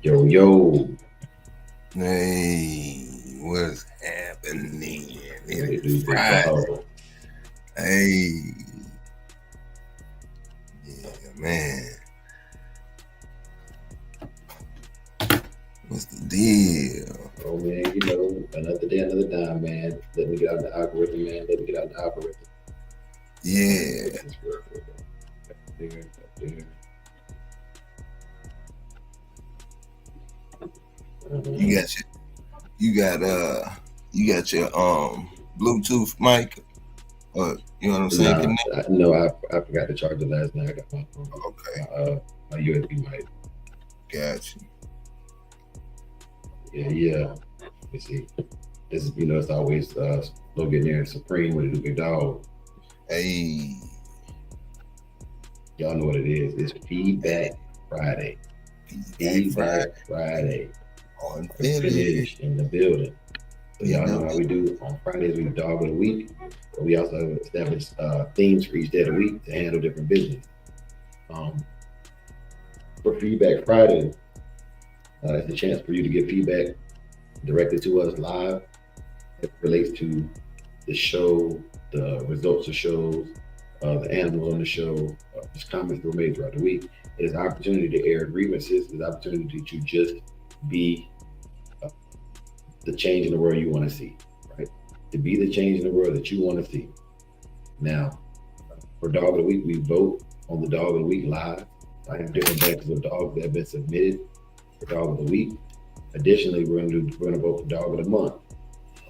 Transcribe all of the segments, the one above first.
Yo, yo. Hey, what's happening? What It it is do, big Friday. dog? Hey, yeah, man. What's the deal? Oh, man, you know, another day, another dime, man. Let me get out the algorithm, man. Let me get out the algorithm. Yeah, Fix this real quick. There. you Uh-huh. got your, you got you got your Bluetooth mic, you know what I'm saying? Nah, Connect. no, I forgot to charge it last night. I got Okay, my USB mic. got you. Yeah. Let me see. This is, it's always slow getting there. Supreme, what it do, big dog? Hey, Y'all know what it is. It's Feedback Friday. Feedback Friday Feedback Friday. on Or Philly. finish in the building. So You y'all know, know how we do on Fridays. We do dog of the week, but we also have established themes for each day of the week to handle different business. Um, for Feedback Friday, it's a chance for you to give feedback directly to us live. It relates to the show, the results of shows, the animals on the show, just comments that were made throughout the week. It is an opportunity to air grievances. It's an opportunity to just be uh, the change in the world you want to see, right? To be the change in the world that you want to see. Now, for Dog of the Week, we vote on the Dog of the Week live. I have different batches of dogs that have been submitted for Dog of the Week. Additionally, we're gonna vote for Dog of the Month.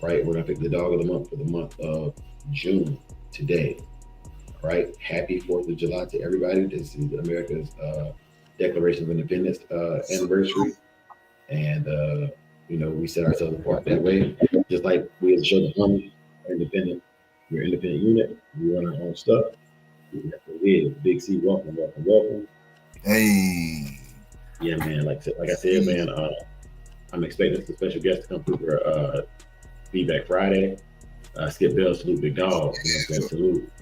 Right, we're gonna pick the Dog of the Month for the month of June today. All right, happy 4th of July to everybody. This is America's Declaration of Independence anniversary, and we set ourselves apart that way. Just like we as a show, the Army, are independent. We're an independent unit. We run our own stuff. That's what it is. Big C, welcome, welcome, welcome. hey, Yeah, man. Like I said, yeah, man. I'm expecting some special guests to come through for Feedback Friday. Skip Bell, salute Big Dog. You know what I'm saying? Salute.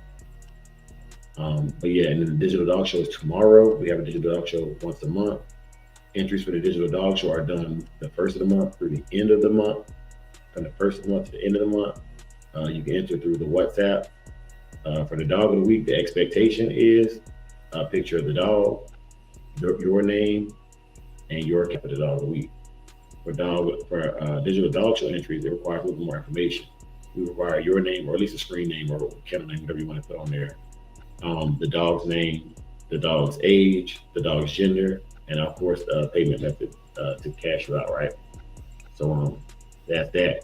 But yeah, and then the Digital Dog Show is tomorrow. We have a Digital Dog Show once a month. Entries for the Digital Dog Show are done the first of the month through the end of the month. From the first of the month to the end of the month, you can enter through the WhatsApp. For the Dog of the Week, the expectation is a picture of the dog, your name, and your cap of the Dog of the Week. For Digital Dog Show entries, it requires a little more information. We require your name, or at least a screen name or kennel name, whatever you want to put on there. The dog's name, the dog's age, the dog's gender, and of course the payment method to cash you out, right? So that's that.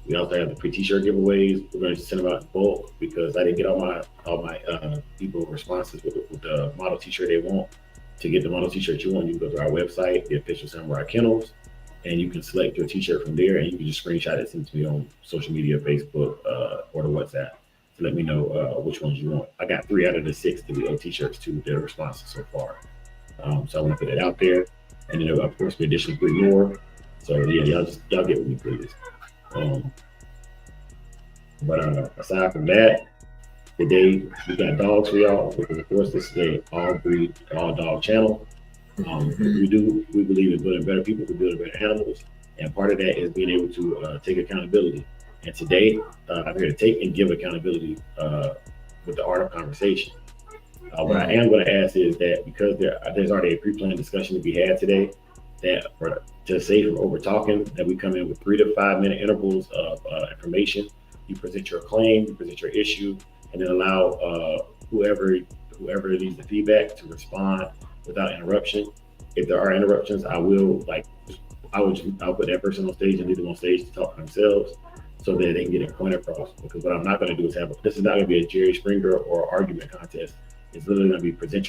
We also have the free T-shirt giveaways. We're going to send them out in bulk because I didn't get all my people responses with the model T-shirt they want. To get the model T-shirt you want, you can go to our website, the official Samurai Kennels, and you can select your T-shirt from there, and you can just screenshot it, send it to me on social media, Facebook, or the WhatsApp to let me know which ones you want. I got 3 out of the 6 to be T-shirts too. Their responses so far. So I want to put that out there, and then of course the additional 3 more. So yeah, y'all get with me, please. Um, but aside from that, today we got dogs for y'all because of course this is a all breed, all dog channel. We believe in building better people, we building better animals, and part of that is being able to take accountability. And today, I'm here to take and give accountability with the art of conversation. What I am going to ask is that because there's already a pre-planned discussion to be had today, that to save from over talking, that we come in with 3 to 5 minute intervals of information. You present your claim, you present your issue, and then allow whoever needs the feedback to respond without interruption. If there are interruptions, I'll put that person on stage and leave them on stage to talk for themselves so that they can get a point across. Because what I'm not going to do is this is not going to be a Jerry Springer or argument contest. It's literally going to be present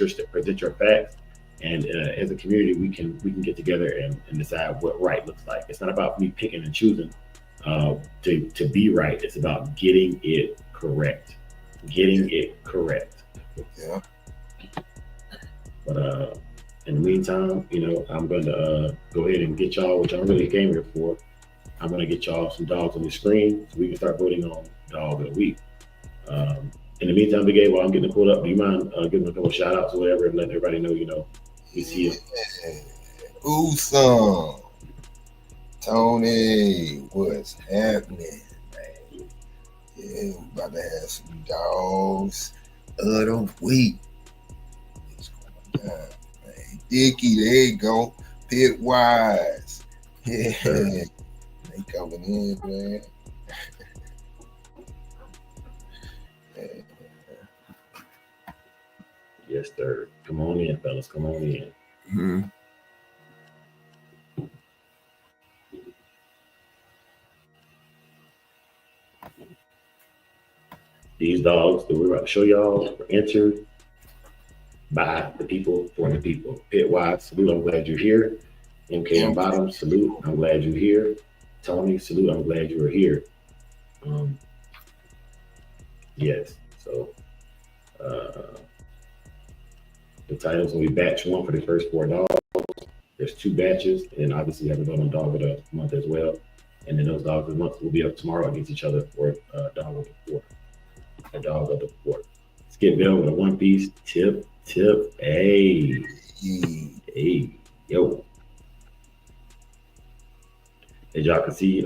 your facts, and as a community, we can get together and decide what right looks like. It's not about me picking and choosing to be right. It's about getting it correct, getting it correct. yeah. But in the meantime, I'm going to go ahead and get y'all what y'all really came here for. I'm going to get y'all some dogs on the screen so we can start voting on Dog of the Week. In the meantime, Big A, while I'm getting it pulled up, do you mind giving a couple shout outs or whatever and letting everybody know, we see you? Usum. Tony, what's happening, man? Yeah, we about to have some dogs of the week. It's going down, man. Dickie, there you go. Pitwise. Yeah, they coming in, man. Yes, sir. Come on in, fellas. Come on in. Mm-hmm. These dogs that we're about to show y'all were entered by the people for the people. Pitwise, salute. I'm glad you're here. MKM Bottom, salute. I'm glad you're here. Tony, salute. I'm glad you are here. Yes. So the titles will be batch one for the first 4 dogs. There's 2 batches, and obviously we have a vote on dog of the month as well. And then those dogs of the month will be up tomorrow against each other for dog of the quarter. A dog of the quarter. Skip Bell with a 1 piece. Tip. Hey. Yo. As y'all can see,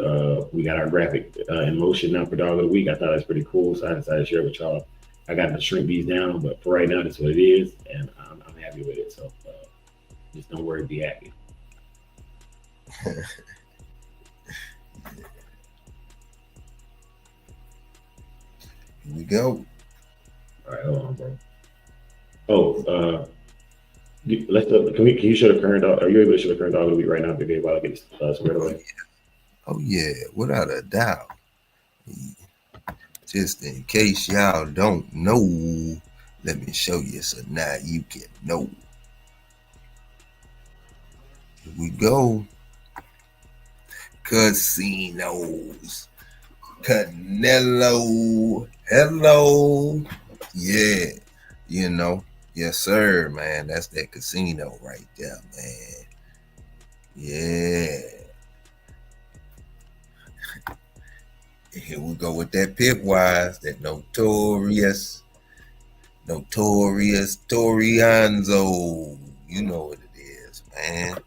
we got our graphic in motion now for dog of the week. I thought it was pretty cool, so I decided to share it with y'all. I got to shrink these down, but for right now, that's what it is, and I'm happy with it. So just don't worry, be happy. Here we go. All right, hold on, bro. Oh, can you show the current dog? Are you able to show the current dog of the week right now, baby, while I get this squared away? Oh yeah, without a doubt. Just in case y'all don't know, let me show you so now you can know. Here we go. Casinos. Canelo. Hello. Yeah. You know. Yes, sir, man. That's that casino right there, man. Yeah. Here we go with that Pitwise, that notorious Torianzo. You know what it is, man.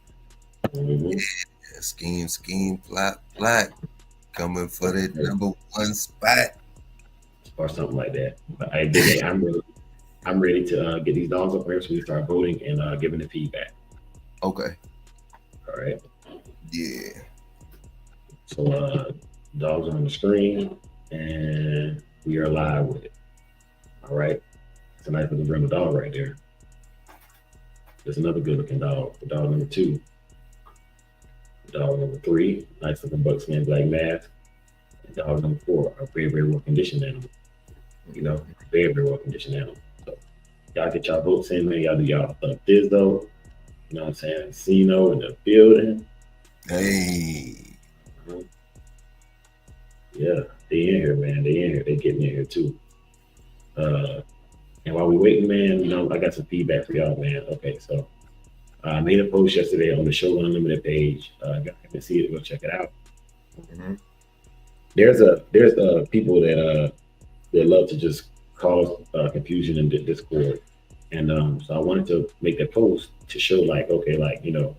Mm-hmm. Yeah, scheme, plot. Coming for that number 1 spot. Or something like that. But I'm ready to get these dogs up here so we start voting and giving the feedback. Okay. All right. Yeah. So dogs are on the screen and we are live with it. All right. It's a nice little brindle dog right there. There's another good looking dog. The dog number 2. Dog number 3, nice looking buckskin black mask. And dog number 4, a very, very well conditioned animal. You know, very, very well conditioned animal. So y'all get y'all votes in there. Y'all do y'all up this though. You know what I'm saying? Casino in the building. Hey. Yeah, they in here, man. They in here. They getting in here too. And while we waiting, man, you know, I got some feedback for y'all, man. Okay, so I made a post yesterday on the Shogun Unlimited page. Y'all can see it. Go check it out. Mm-hmm. There's people that love to just cause confusion in Discord, and so I wanted to make that post to show, like, okay, like, you know,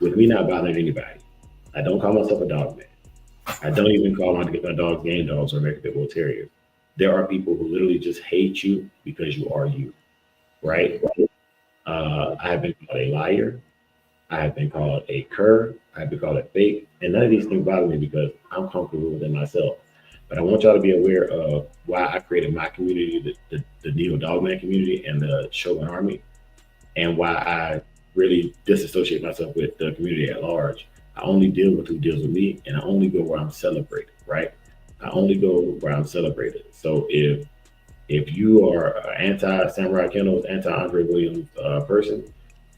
with me not bothering anybody, I don't call myself a dog man. I don't even call my dogs game dogs or American Pit Bull Terriers. There are people who literally just hate you because you are you, right? I have been called a liar. I have been called a cur. I have been called a fake. And none of these things bother me because I'm comfortable within myself. But I want y'all to be aware of why I created my community, the Neo Dogman community and the Shogun Army, and why I really disassociate myself with the community at large. I only deal with who deals with me, and I only go where I'm celebrated, right? I only go where I'm celebrated. So if you are an anti-Samurai Kennels, anti-Andre Williams person,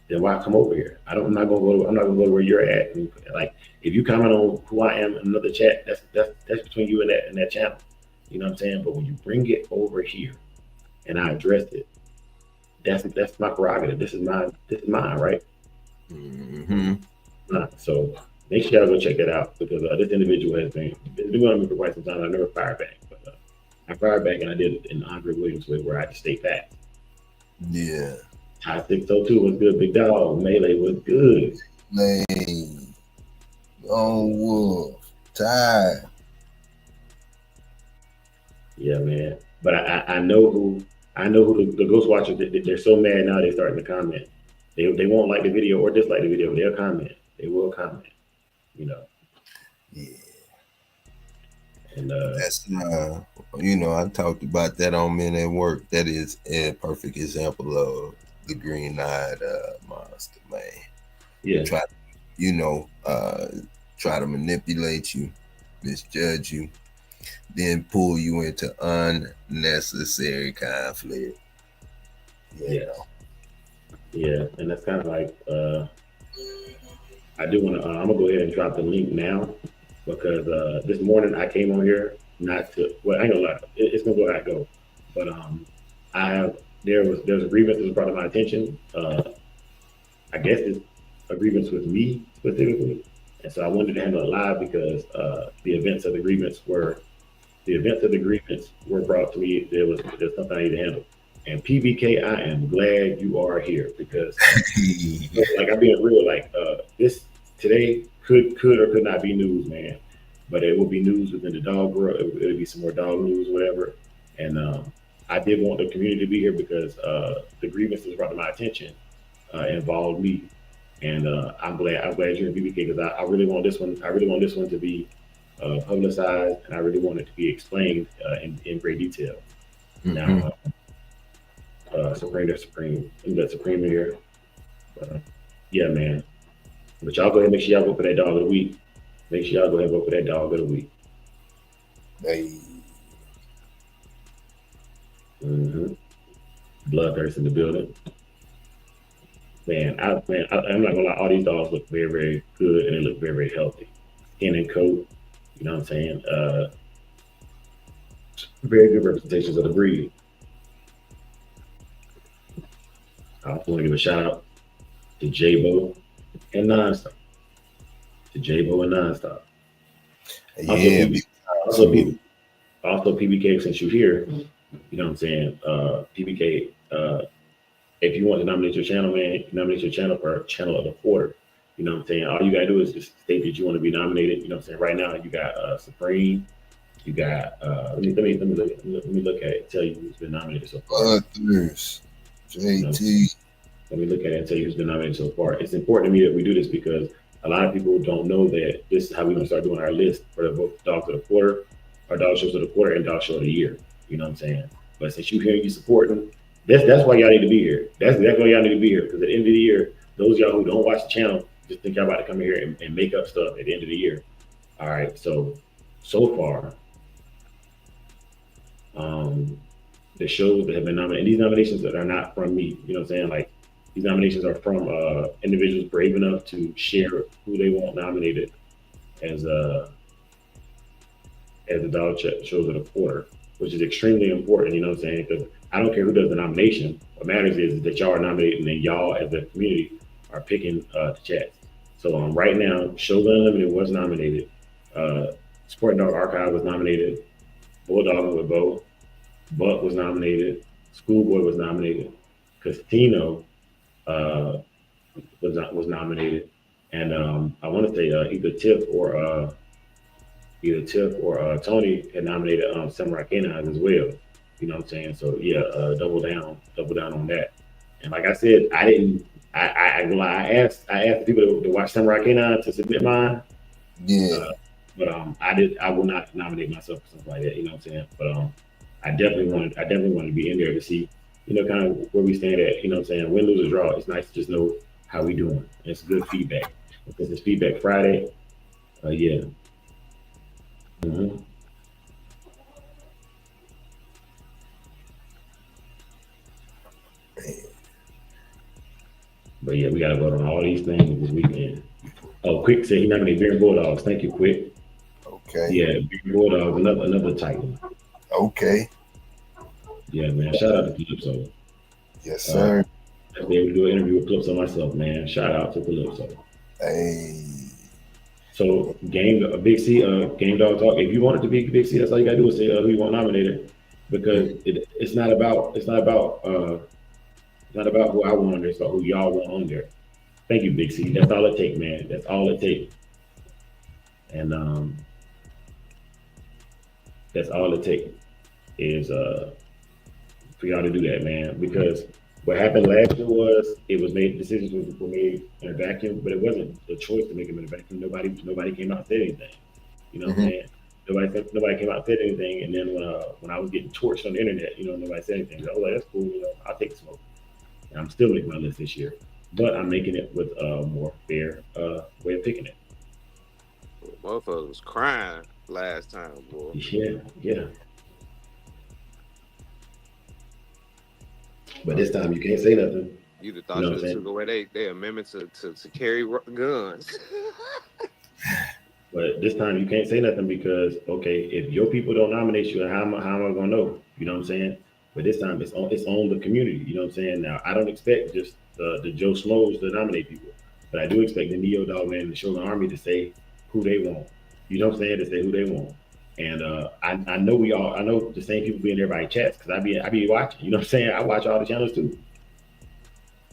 then why come over here? I'm not gonna go where you're at. And, like, if you comment on who I am in another chat, that's between you and that channel. You know what I'm saying? But when you bring it over here and I address it, that's my prerogative. This is mine, right? Mm-hmm. So make sure y'all go check that out because this individual has been doing on me for quite some time. I never fired back, but I fired back and I did it in Andre Williams way where I just stay fast. Yeah. High 602 was good, big dog. Melee was good. Lane, Lone Wolf, Ty. Yeah, man. But I know who the Ghost Watchers. They're so mad now. They're starting to comment. They won't like the video or dislike the video. But they'll comment. They will comment. You know. Yeah, And that's I talked about that on Men at Work. That is a perfect example of the green-eyed monster, man. yeah, Try, you know, uh, try to manipulate you, misjudge you, then pull you into unnecessary conflict. You yes, know. yeah. And that's kind of like I do want to. I'm gonna go ahead and drop the link now because this morning I came on here not to. Well, I ain't gonna lie. It's gonna go how it go. But I have there's a grievance that was brought to my attention. I guess it's a grievance with me specifically, and so I wanted to handle it live because the events of the grievance were brought to me. There's something I need to handle. And PBK, I am glad you are here because like I'm being real, like this today could or could not be news, man. But it will be news within the dog world. It'll be some more dog news, whatever. And I did want the community to be here because the grievances brought to my attention involved me, and I'm glad you're in BBK because I really want this one. I really want this one to be publicized, and I really want it to be explained in great detail. Now, Supreme, there's Supreme, we got Supreme in here. Yeah, man. But y'all go ahead and make sure y'all vote for that dog of the week. Make sure y'all go ahead and vote for that dog of the week. Hey, Mm-hmm. Bloodthirst in the building. I'm not gonna lie, all these dogs look very, very good and they look very, very healthy. Skin and coat, you know what I'm saying? Very good representations of the breed. I also want to give a shout out to J-Bo and Nonstop. To J-Bo and Nonstop. Also, yeah, PB, also, absolutely. PB, also PBK, since you're here, you know what I'm saying? PBK, if you want to nominate your channel, man, nominate your channel for channel of the quarter. You know what I'm saying? All you gotta do is just state that you want to be nominated. You know what I'm saying? Right now, you got Supreme. You got let me look at it. Tell you who's been nominated so far. Bloodthirst, You know, JT. let me look at it and tell you who's been nominated so far. It's important to me that we do this because a lot of people don't know that this is how we're gonna start doing our list for the both dogs of the quarter, our dog shows of the quarter, and dog show of the year. You know what I'm saying? But since you here, you supporting, that's why y'all need to be here. That's why y'all need to be here because at the end of the year, those of y'all who don't watch the channel just think y'all about to come here and make up stuff at the end of the year. All right, so far, um, the shows that have been nominated, and these nominations that are not from me, you know what I'm saying? Like these nominations are from individuals brave enough to share who they want nominated as the shows of the quarter, which is extremely important, you know what I'm saying? Because I don't care who does the nomination. What matters is that y'all are nominated and then y'all as a community are picking the chats. So right now, Shogun Unlimited was nominated. Uh, Sporting Dog Archive was nominated. Bulldogging with Bo. Buck was nominated. Schoolboy was nominated. Castino uh, was nominated. And I want to say either Tiff or Tony had nominated Samurai Canines as well. You know what I'm saying? So yeah, double down on that. And like I said, I didn't. I asked the people to watch Samurai Canine to submit mine, Yeah, uh, but I will not nominate myself for something like that. You know what I'm saying? But I definitely wanted to be in there to see, kind of where we stand at. You know what I'm saying? Win, lose, or draw. It's nice to just know how we doing. And it's good feedback because it's feedback Friday. Yeah. hmm But yeah, we got to vote on all these things this weekend. Oh, Quick said he nominated Beer and Bulldogs. Thank you, Quick. okay, Yeah, Beer and Bulldogs, another titan. okay. Yeah, man. Shout out to Calypso. Yes, Uh, sir. I'll be able to do an interview with Calypso myself, man. Shout out to Calypso. Hey, So, Big C, Game Dog Talk. If you want it to be Big C, that's all you gotta do is say who you want nominated, because it's not about who I want on there. It's about who y'all want on there. Thank you, Big C. That's all it takes, man. That's all it takes. And that's all it takes is for y'all to do that, man. Because what happened last year was it was made decisions were made in a vacuum, but it wasn't a choice to make them in a vacuum. Nobody came out and said anything. You know what I'm Mm-hmm. saying? Nobody came out and said anything. And then when I was getting torched on the internet, nobody said anything. I was like, that's cool. I'll take the smoke. And I'm still making my list this year, but I'm making it with a more fair way of picking it. Motherfuckers was crying last time, boy. Yeah, yeah. But this Fuck. time you can't say nothing. You'd have You thought know you what I'm took saying? away they amendment to carry guns. But this time you can't say nothing because okay, if your people don't nominate you, how am I gonna know? You know what I'm saying? But this time it's on the community. You know what I'm saying? Now I don't expect just the Joe Schmoes to nominate people, but I do expect the Neo Dogman and the Shogun Army to say who they want. You know what I'm saying? To say who they want. And I know I know the same people be in everybody's chats because I be watching. You know what I'm saying? I watch all the channels too.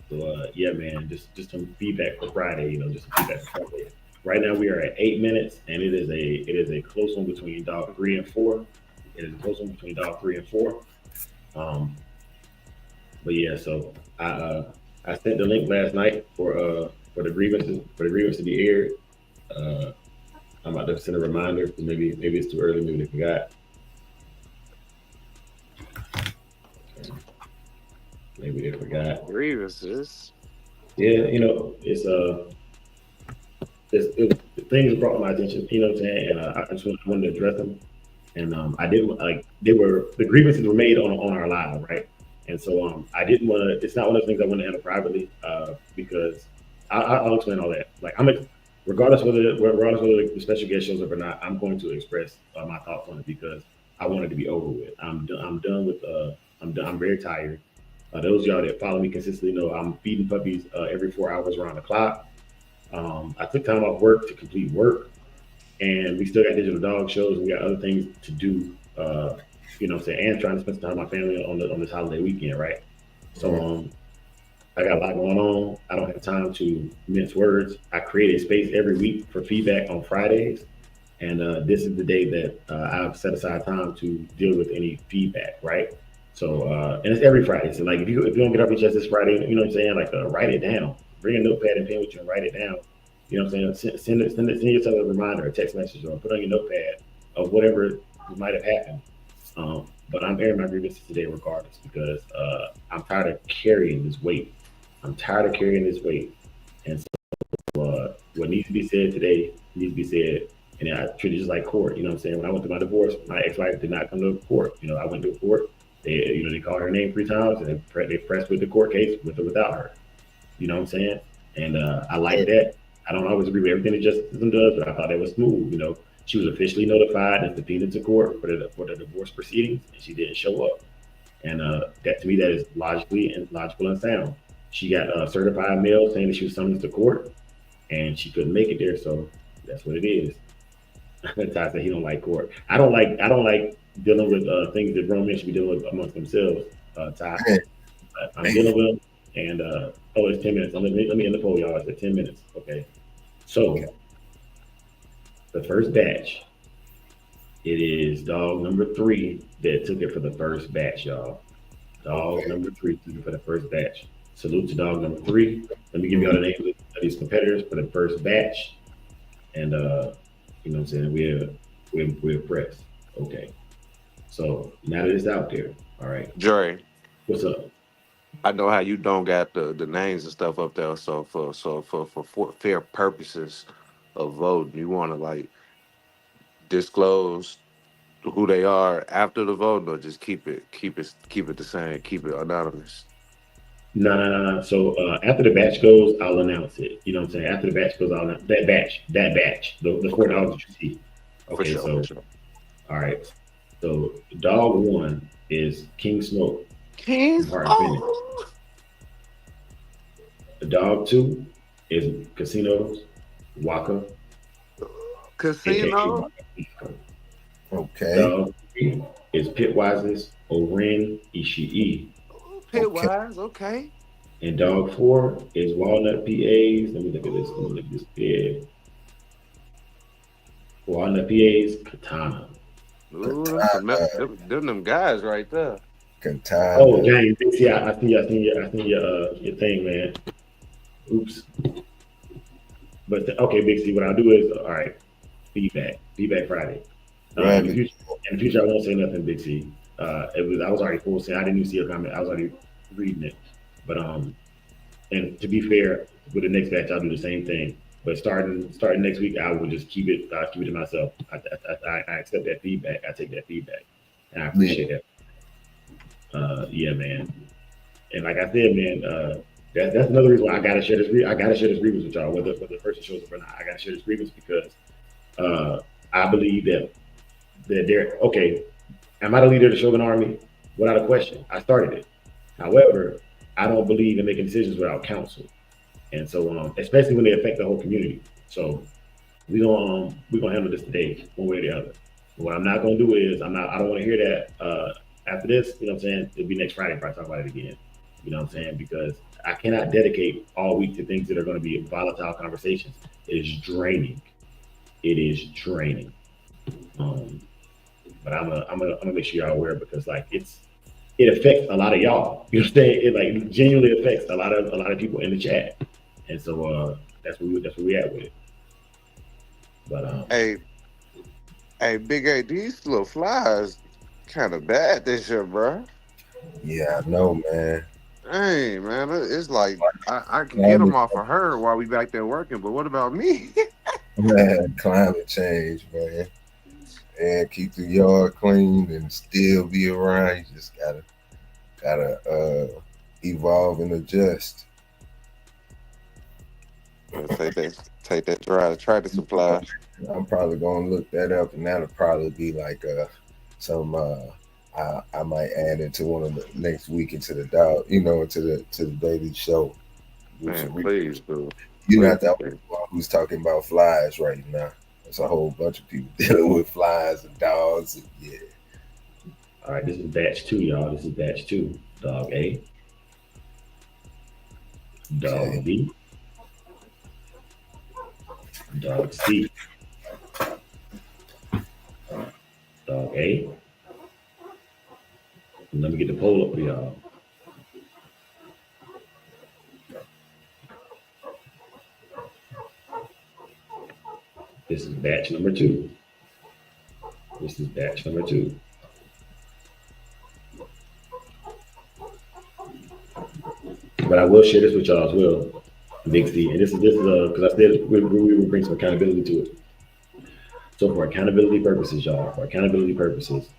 So yeah, man, just some feedback for Friday. Just some feedback for Friday. Right now we are at 8 minutes, and it is a close one between dog 3 and 4. It is a close one between dog 3 and 4. Um, but yeah, so I sent the link last night for the grievance to be aired. Uh, I'm about to send a reminder. Maybe it's too early. Maybe they forgot. Maybe they forgot. Grievances. Yeah, things brought to my attention. You know what I'm saying? And I just wanted to address them. And I didn't like the grievances were made on our live, right? And so I didn't want to. It's not one of the things I want to handle privately because I'll explain all that. Like regardless whether the special guest shows up or not, I'm going to express my thoughts on it because I want it to be over with. I'm done with. I'm very tired. Those of y'all that follow me consistently know I'm feeding puppies every 4 hours around the clock. I took time off work to complete work, and we still got digital dog shows. And we got other things to do. What I'm saying, and trying to spend some time with my family on this holiday weekend, right? So Mm-hmm. I got a lot going on. I don't have time to mince words. I create a space every week for feedback on Fridays, and this is the day that I've set aside time to deal with any feedback, right? So and it's every Friday. So like if you don't get off your chest this Friday, you know what I'm saying? Like write it down. Bring a notepad and pen with you and write it down. You know what I'm saying? Send yourself a reminder, a text message, or put on your notepad of whatever might have happened. But I'm airing my grievances today regardless because I'm tired of carrying this weight. I'm tired of carrying this weight. And so what needs to be said today needs to be said. And I treat it just like court. You know what I'm saying? When I went through my divorce, my ex-wife did not come to court. I went to court. They called her name 3 times and they pressed with the court case with or without her. You know what I'm saying? And I like that. I don't always agree with everything the justice system does, but I thought it was smooth. She was officially notified and subpoenaed to court for the divorce proceedings, and she didn't show up. And that to me, that is logical and sound. She got a certified mail saying that she was summoned to court, and she couldn't make it there. So that's what it is. Ty said he don't like court. I don't like dealing with things that grown men should be dealing with amongst themselves. Ty, but I'm Man. dealing with them. And it's 10 minutes. Let me end the poll, y'all. It's at 10 minutes. Okay. Okay. So the first batch, it is dog number 3 that took it for the first batch, y'all. Dog Okay. number 3 took it for the first batch. Salute to dog number 3. Let me give y'all Mm-hmm. the names of these competitors for the first batch. And you know what I'm saying? We're pressed. Okay. So now that it's out there, all right. Dre, What's up? I know how you don't got the names and stuff up there. So for fair purposes of voting, you want to like disclose who they are after the vote, or just keep it the same, keep it anonymous. No, no, no, no. So after the batch goes, I'll announce it. You know what I'm saying? After the batch goes, I'll announce that batch, the four Okay, dogs that you see. for Okay, sure, for so sure. all right. So dog 1 is King Smoke from Kings. Heart and Finish. Oh, The dog 2 is Casinos Waka, aka casino. Waka. Okay. Dog 3 is Pitwise's Oren Ishii. Ooh, Okay. Pitwise. Okay. And dog 4 is walnut PAs. Let me look at this. Let me look at this bed. Walnut PAs, katana. Ooh, Katana, them guys right there. Oh, katana. James, see, I seen your thing, man. Oops. But okay, Big C, what I'll do is, all right, feedback Friday. In the Rabbit. future, I won't say nothing, Big C. I was already full saying I didn't even see a comment. I was already reading it. But and to be fair, with the next batch, I'll do the same thing. But starting next week, I will just keep it. I'll keep it to myself. I accept that feedback. I take that feedback, and I Yeah, appreciate that. Yeah, man. And like I said, man, that's another reason why I gotta share this. I gotta share this grievance with y'all, whether the person shows up or not. I gotta share this grievance because uh, I believe that they're okay. Am I the leader of the Shogun Army? Without a question, I started it. However, I don't believe in making decisions without counsel, and so especially when they affect the whole community. So we're gonna handle this today, one way or the other. But what I'm not gonna do is I don't want to hear that after this. You know what I'm saying? It'll be next Friday if I talk about it again. You know what I'm saying? Because I cannot dedicate all week to things that are going to be volatile conversations. It is draining. It is draining. Um, but I'm gonna make sure y'all aware because like it affects a lot of y'all. You know what I'm saying? It like genuinely affects a lot of people in the chat, and so that's where we at with it. But Hey, hey, Big A, these little flies kind of bad this year, bro. yeah, I know, man. Hey, man, it's like I can get them Climate, off of her while we back there working, but what about me? man, climate change, man. And keep the yard clean and still be around. You just gotta evolve and adjust. Take that try to supply. I'm probably gonna look that up, and that'll probably be like some I might add into one of the next week into the dog, into the daily show. Do Man, some please, research. dude. You're Please, not the only please. one who's talking about flies right now. There's a whole bunch of people dealing with flies and dogs. And yeah, all right, this is batch 2, y'all. This is batch 2. Dog A, okay. dog B, dog C, dog A. Let me get the poll up for y'all. This is batch number 2. This is batch number 2. But I will share this with y'all as well, Big C. And this is because I said we will bring some accountability to it. So for accountability purposes, y'all, for accountability purposes,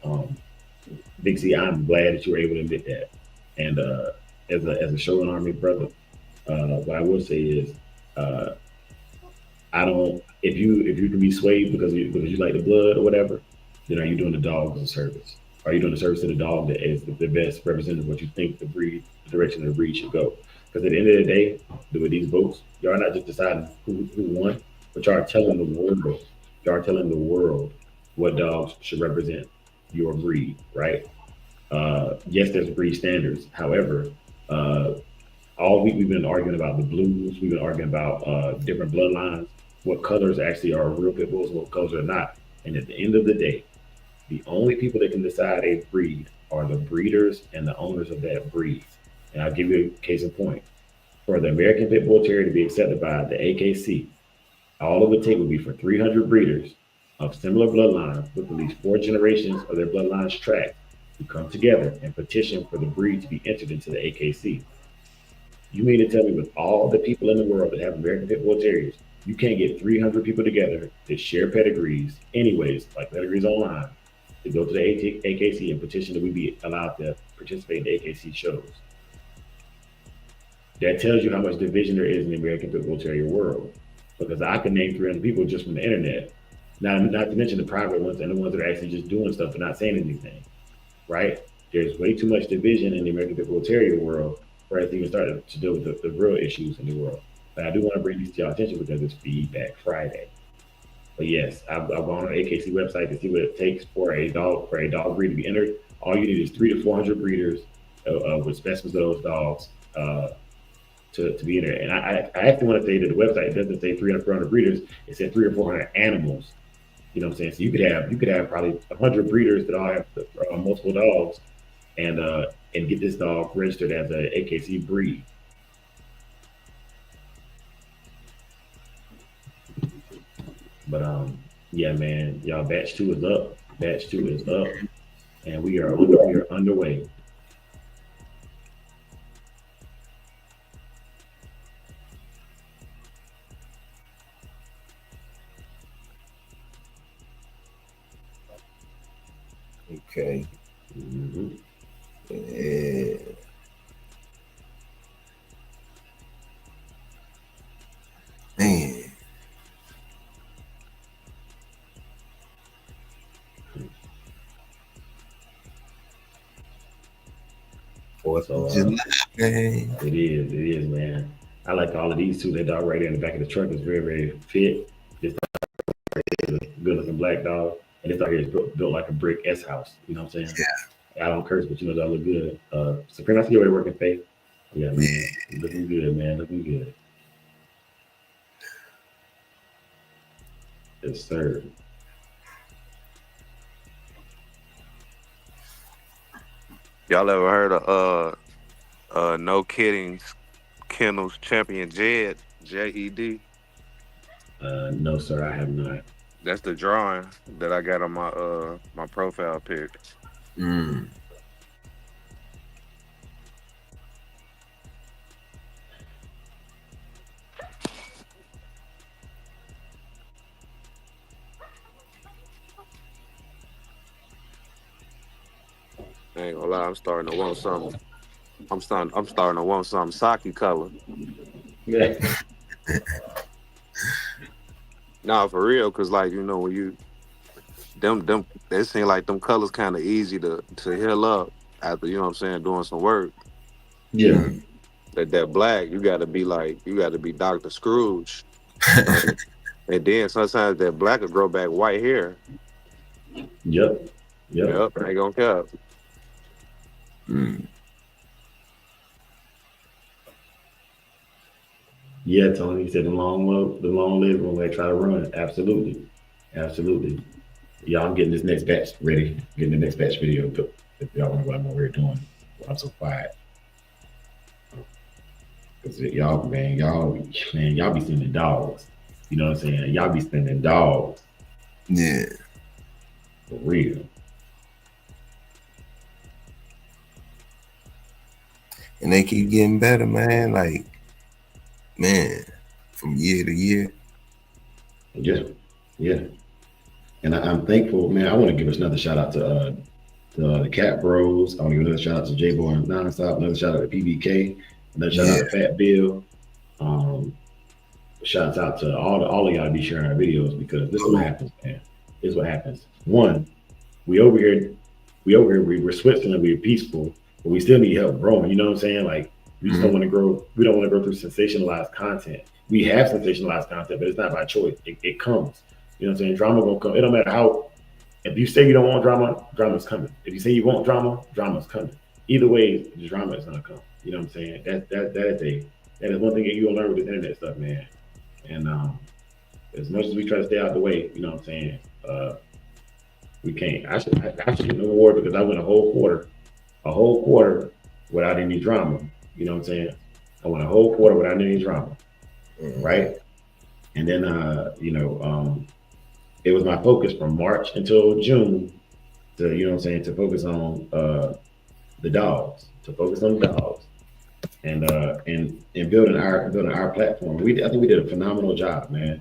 Big C, I'm glad that you were able to admit that. And as a Shogun Army brother, what I will say is, uh, I don't. If you can be swayed because you like the blood or whatever, then are you doing the dog a service? Are you doing a service to the dog that is the best representative of what you think the direction of the breed should go? Because at the end of the day, with these votes, y'all not just deciding who won, but y'all are telling the world what dogs should represent your breed, right? Yes, there's breed standards. However, uh, all week we've been arguing about the blues. We've been arguing about different bloodlines, what colors actually are real pit bulls, what colors are not. And at the end of the day, the only people that can decide a breed are the breeders and the owners of that breed. And I'll give you a case in point. For the American Pit Bull Terrier to be accepted by the AKC, all it would take would be for 300 breeders of similar bloodlines with at least 4 generations of their bloodlines tracked to come together and petition for the breed to be entered into the AKC. You mean to tell me with all the people in the world that have American Pit Bull Terriers, you can't get 300 people together that share pedigrees, anyways, like pedigrees online, to go to the AKC and petition that we be allowed to participate in the AKC shows? That tells you how much division there is in the American Pit Bull Terrier world. Because I can name 300 people just from the internet. Now, not to mention the private ones and the ones that are actually just doing stuff and not saying anything, right? There's way too much division in the American Pit Bull Terrier world for us to even start to deal with the real issues in the world. But I do want to bring these to your attention because it's Feedback Friday. But yes, I've gone on the AKC website to see what it takes for a dog breed to be entered. All you need is 300 to 400 breeders with specimens of those dogs. to be in there. And I actually want to say that the website doesn't say 300, 400 breeders. It said 300 or 400 animals. You know what I'm saying? So you could have probably 100 breeders that all have multiple dogs, and get this dog registered as a AKC breed. But yeah, man, y'all, batch two is up. Batch two is up, and we are underway. Okay. Hmm. Yeah. Man. Fourth So of July, man. it is, man. I like all of these too. That dog right there in the back of the truck is very, very fit. This is a good looking black dog, and this dog here is built like a brick S house. You know what I'm saying? I don't curse, but you know that look good. Supreme, I see your way working, Faith. Yeah, man, Yeah. looking good, man, looking good. Yes, sir. Y'all ever heard of No Kidding Kennels champion Jed? No, sir, I have not. That's the drawing that I got on my profile pic. Mm. I ain't gonna lie, I'm starting to want something. I'm starting to want something sake color. Yeah, Nah, for real, cause like when you them they seem like them colors kind of easy to heal up after what I'm saying doing some work. yeah, Mm. That black you got to be Dr. Scrooge, and, and then sometimes that black will grow back white hair. yep, yep. Yep, ain't gonna cap. Mm. Yeah, Tony, you said the long live when they try to run. Absolutely, absolutely. Yeah, I'm getting this next batch ready. Getting the next batch video built. If y'all want to what I'm over here doing, while I'm so quiet. Cause y'all be sending dogs. You know what I'm saying? Y'all be sending dogs Yeah. for real. And they keep getting better, man. Like, man, from year to year. Yeah, yeah. And I'm thankful, man. I want to give us another shout out to the Cat Bros. I want to give another shout out to J Boy and Nonstop. Another shout out to PBK. Another shout out Yeah. to Fat Bill. Um, Shouts out to all of y'all to be sharing our videos because this is what Oh, happens, man. This is what happens. One, we over here, we're Switzerland, we're peaceful, but we still need help growing. You know what I'm saying? Like we just don't mhm. want to grow. We don't want to go through sensationalized content. We have sensationalized content, but it's not by choice. It comes. You know what I'm saying? Drama gonna come. It don't matter how. If you say you don't want drama, drama's coming. If you say you want drama, drama's coming. Either way, the drama is gonna come. You know what I'm saying? That is one thing that you will learn with this internet stuff, man. And as much as we try to stay out the way, you know what I'm saying? We can't. I should get an award because I went a whole quarter without any drama. You know what I'm saying? I went a whole quarter without any drama, Mhm. right? And then it was my focus from March until June to you know what I'm saying to focus on the dogs, to focus on the dogs, and building our platform. I think we did a phenomenal job, man.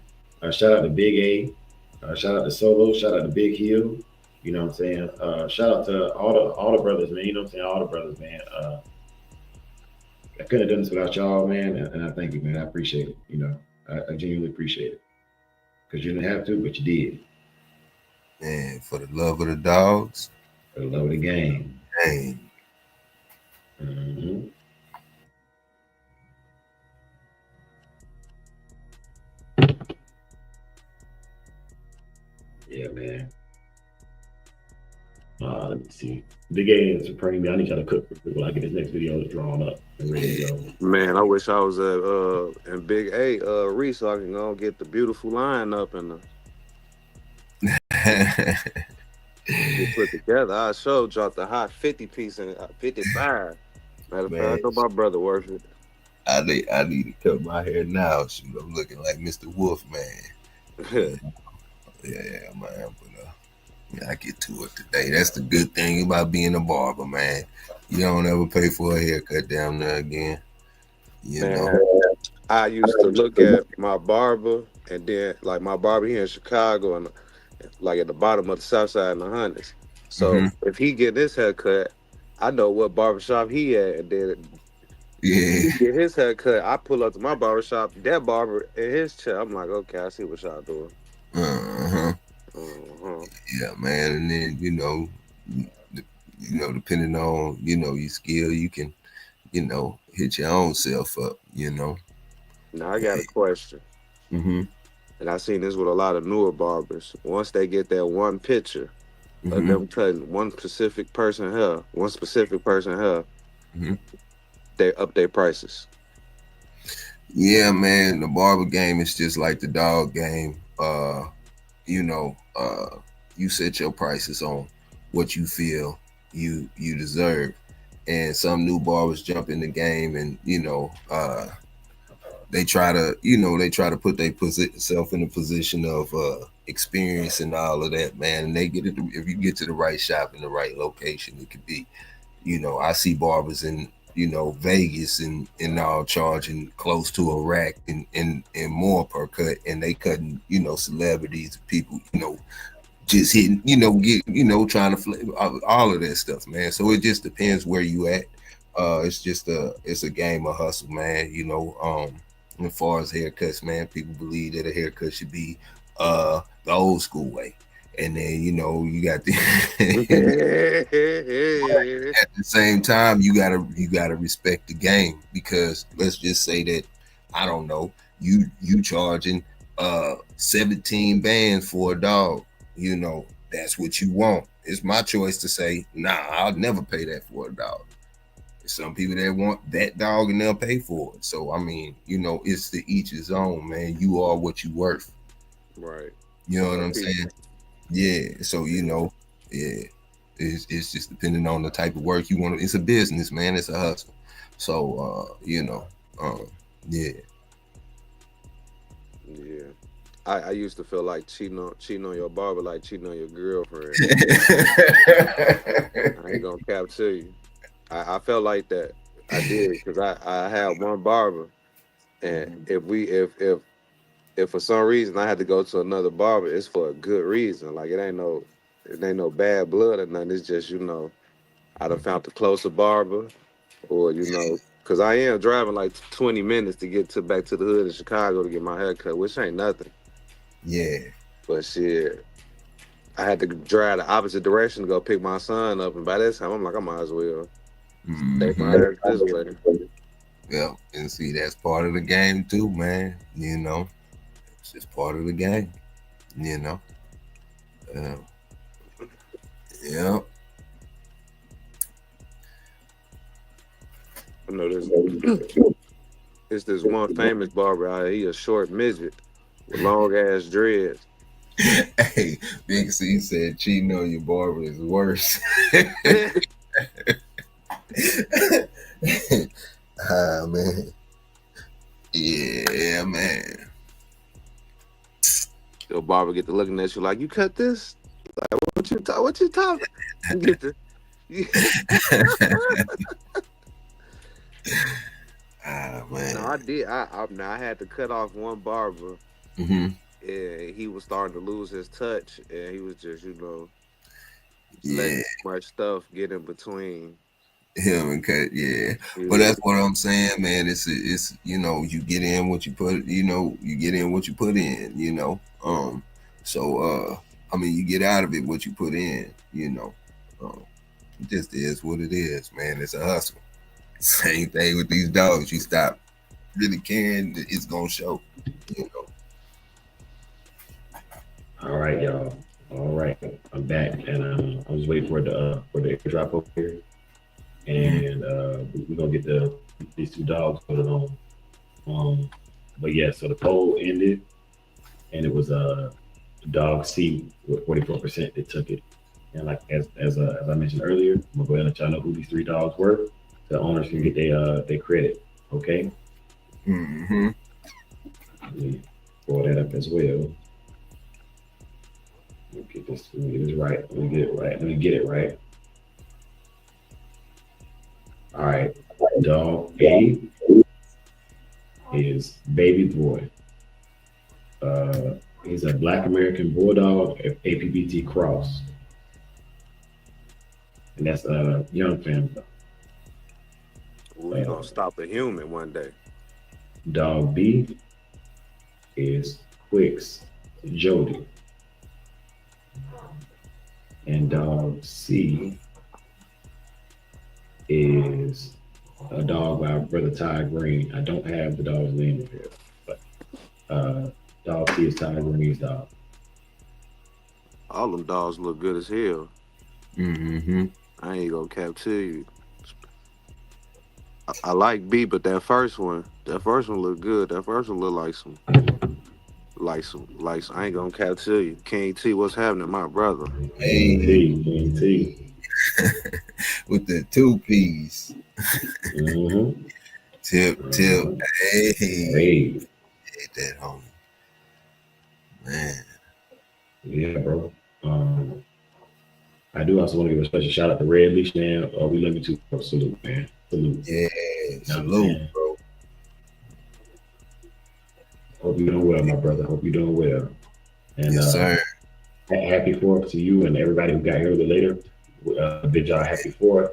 Shout out to Big A, shout out to Solo, shout out to Big Hill. You know what I'm saying? Shout out to all the brothers, man. You know what I'm saying? All the brothers, man. I couldn't have done this without y'all, man. And I thank you, man. I appreciate it. You know, I genuinely appreciate it because you didn't have to, but you did Man, for the love of the dogs. for the love of the game. Hey. Hmm. Yeah, man. Let me see. Big A and Supreme. I need y'all to cook for people. I get this next video drawn up and ready to go. Man, I wish I was at in Big A Reese so I can go get the beautiful line up and get put together. I sure dropped a hot 50 piece and 55. Matter of fact, I Man, know my brother worth it. I need to cut my hair now. Shoot, I'm looking like Mr. Wolf, man. Yeah, man. But yeah, I get to it today. That's the good thing about being a barber, man. You don't ever pay for a haircut down there again. You know. Man, I used to look at my barber and then like my barber here in Chicago and like at the bottom of the south side in the hundreds. So Mm-hmm. if he get his haircut, I know what barbershop he at, and then Yeah. he get his haircut. I pull up to my barbershop, that barber in his chair. I'm like, okay, I see what y'all doing. Uh-huh. Uh-huh. Yeah, man. And then depending on your skill, you can hit your own self up. Now I got a question, Mm-hmm. and I seen this with a lot of newer barbers. Once they get that one picture of Mm-hmm. them cutting one specific person hair, Mm-hmm. they up their prices. Yeah, man. The barber game is just like the dog game. You know, uh, you set your prices on what you feel you deserve, and some new barbers jump in the game, and they try to put their self in a position of experience and all of that, man. And they get it if you get to the right shop in the right location. It could be, I see barbers in Vegas and all charging close to a rack and more per cut, and they cutting celebrities, people, just hitting, trying to flip all of that stuff, man. So it just depends where you at. It's a game of hustle, man. As far as haircuts, man, people believe that a haircut should be the old school way. And then you got the at the same time you gotta respect the game, because let's just say that, I don't know, you charging 17 bands for a dog. That's what you want. It's my choice to say, nah, I'll never pay that for a dog. There's some people that want that dog and they'll pay for it. So I mean, it's to each his own, man. You are what you worth. Right. You know what Some I'm people. saying? Yeah. So yeah. It's just depending on the type of work you want. It's a business, man. It's a hustle. So yeah. Yeah. I used to feel like cheating on your barber like cheating on your girlfriend. I ain't gonna cap to you. I felt like that. I did because I had one barber, and if for some reason I had to go to another barber, it's for a good reason. Like it ain't no bad blood or nothing. It's just I done found the closer barber, or because I am driving like 20 minutes to get to back to the hood in Chicago to get my hair cut, which ain't nothing. Yeah. But shit, I had to drive the opposite direction to go pick my son up, and by that time I'm like, I might as well take my Mm-hmm. hair this way. Yeah. And see, that's part of the game too, man. It's just part of the game. You know. Uh, yeah. I know this. It's this one famous barber out here. He a short midget with long ass dreads. Hey, Big C said cheating on your barber is worse. Ah, man. Yeah, man. Your barber get to looking at you like, you cut this? Like, what you talking? You get the Ah, No, I man. did. Now I had to cut off one barber, Mm-hmm. and he was starting to lose his touch, and he was just letting Yeah, too much stuff get in between. him and cut. Yeah, but Yeah, that's what I'm saying, man. It's you get in what you put. You get in what you put in. So I mean, you get out of it what you put in. It just is what it is, man. It's a hustle. Same thing with these dogs. You stop really caring, it's gonna show. You know. All right, y'all. All right, I'm back, and I was waiting for the airdrop over here, and we're gonna get these two dogs put it on. Um, but yeah, so the poll ended, and it was dog C with 44% that took it. And like as I mentioned earlier, I'm gonna go ahead and let y'all know who these three dogs were. The owners can get their credit. Okay, Mm-hmm. let me pull that up as well. Let me get this. Let me get this right. Let me get it right. Let me get it right. All right. Dog A is Baby Boy. Uh, he's a Black American Bulldog APBT cross, and that's young family. We gonna stop a human one day. Dog B is Quicks Jody, and dog C is a dog by Brother Ty Green. I don't have the dog's name here, but dog C is Ty Green's dog. All them dogs look good as hell. Mm-hmm. I ain't gonna cap to you. I like B, but that first one look good. That first one look like some. I ain't gonna cap to you. King T, what's happening, my brother? Hey, King T. with the two P's. Mm-hmm. Tip. Hey, Hey, hit that homie. Man. yeah, bro. I do also want to give a special shout out to Red Leash, man. We love you too, bro. Salute, man. Salute. Yeah, You know what I'm salute, saying? bro. Hope you're doing well, my brother. Hope you're doing well. And Yes, sir. happy 4th to you and everybody who got here a little later. Bid y'all happy 4th.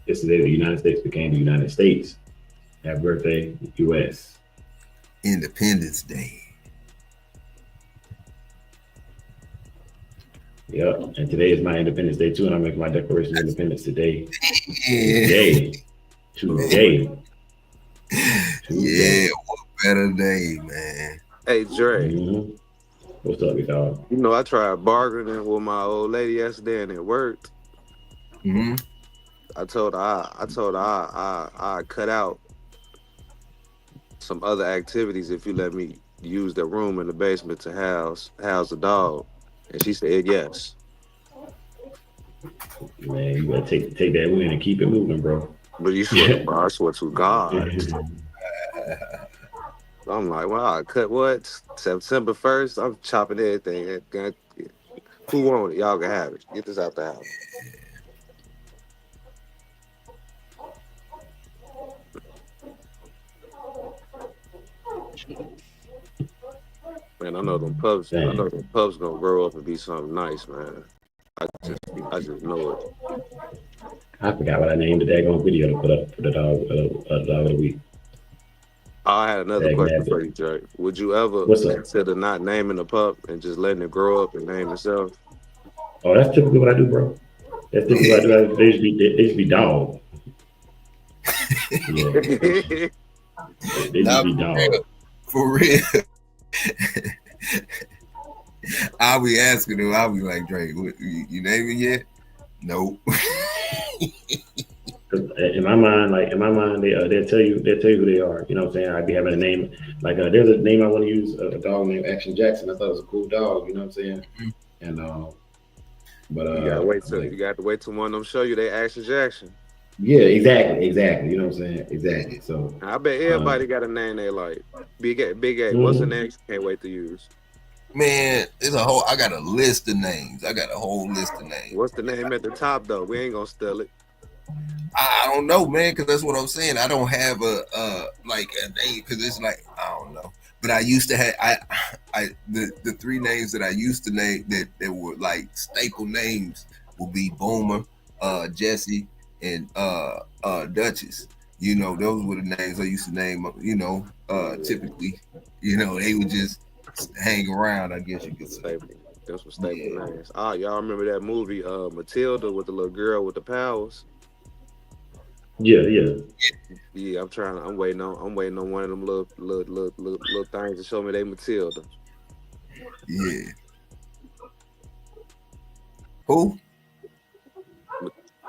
It's the day the United States became the United States. Happy birthday, U.S. Independence Day. Yep. And today is my Independence Day too, and I'm making my Declaration of Independence today. Yeah. Today. Yeah, what better day, man. Hey Dre, Mm-hmm. What's up, you dog? you know I tried bargaining with my old lady yesterday and it worked. Mm-hmm. I cut out some other activities if you let me use the room in the basement to house the dog. And she said yes. Man, you gotta take that win and keep it moving, bro. But you swear to bro, I swear to God. I'm like, wow, I cut what? September 1st? I'm chopping everything. Who want it? Y'all can have it. Get this out the house. Man, I Dang. know them pups gonna grow up and be something nice, man. I just know it. I forgot what I named the daggone video to put up for the dog of the week. I had another Dag question nabbit. for you, Jay. Would you ever What's up? consider not naming the pup and just letting it grow up and name itself? Oh, that's typically what I do, bro. That's typically what I do. They just be dog. Yeah, they just Not be dog. for real. I'll be asking them, I'll be like, Drake, you name it yet? Nope. Cause in my mind, they'll tell you who they are. You know what I'm saying? I'd be having a name like there's a name I want to use, a dog named Action Jackson. I thought it was a cool dog. You know what I'm saying? And but I'm like, You got to wait till one of them show you they action Jackson. yeah, exactly. You know what I'm saying? Exactly. So, I bet um, everybody got a name they like. Big A. What's the mhm. name you can't wait to use? Man, I got a list of names. I got a whole list of names. What's the name at the top though? We ain't gonna steal it. I don't know, man, because that's what I'm saying. I don't have a like a name because it's like I don't know. But I used to have the three names that I used to name that were like staple names would be Boomer, Jesse, and Duchess. You know, those were the names I used to name. You know, typically, you know, they would just hang around. I guess you could say. Staple. That's what staple Yeah. names. Y'all remember that movie, Matilda with the little girl with the powers? Yeah. Yeah, I'm waiting on one of them little things to show me they Matilda. Yeah. Who?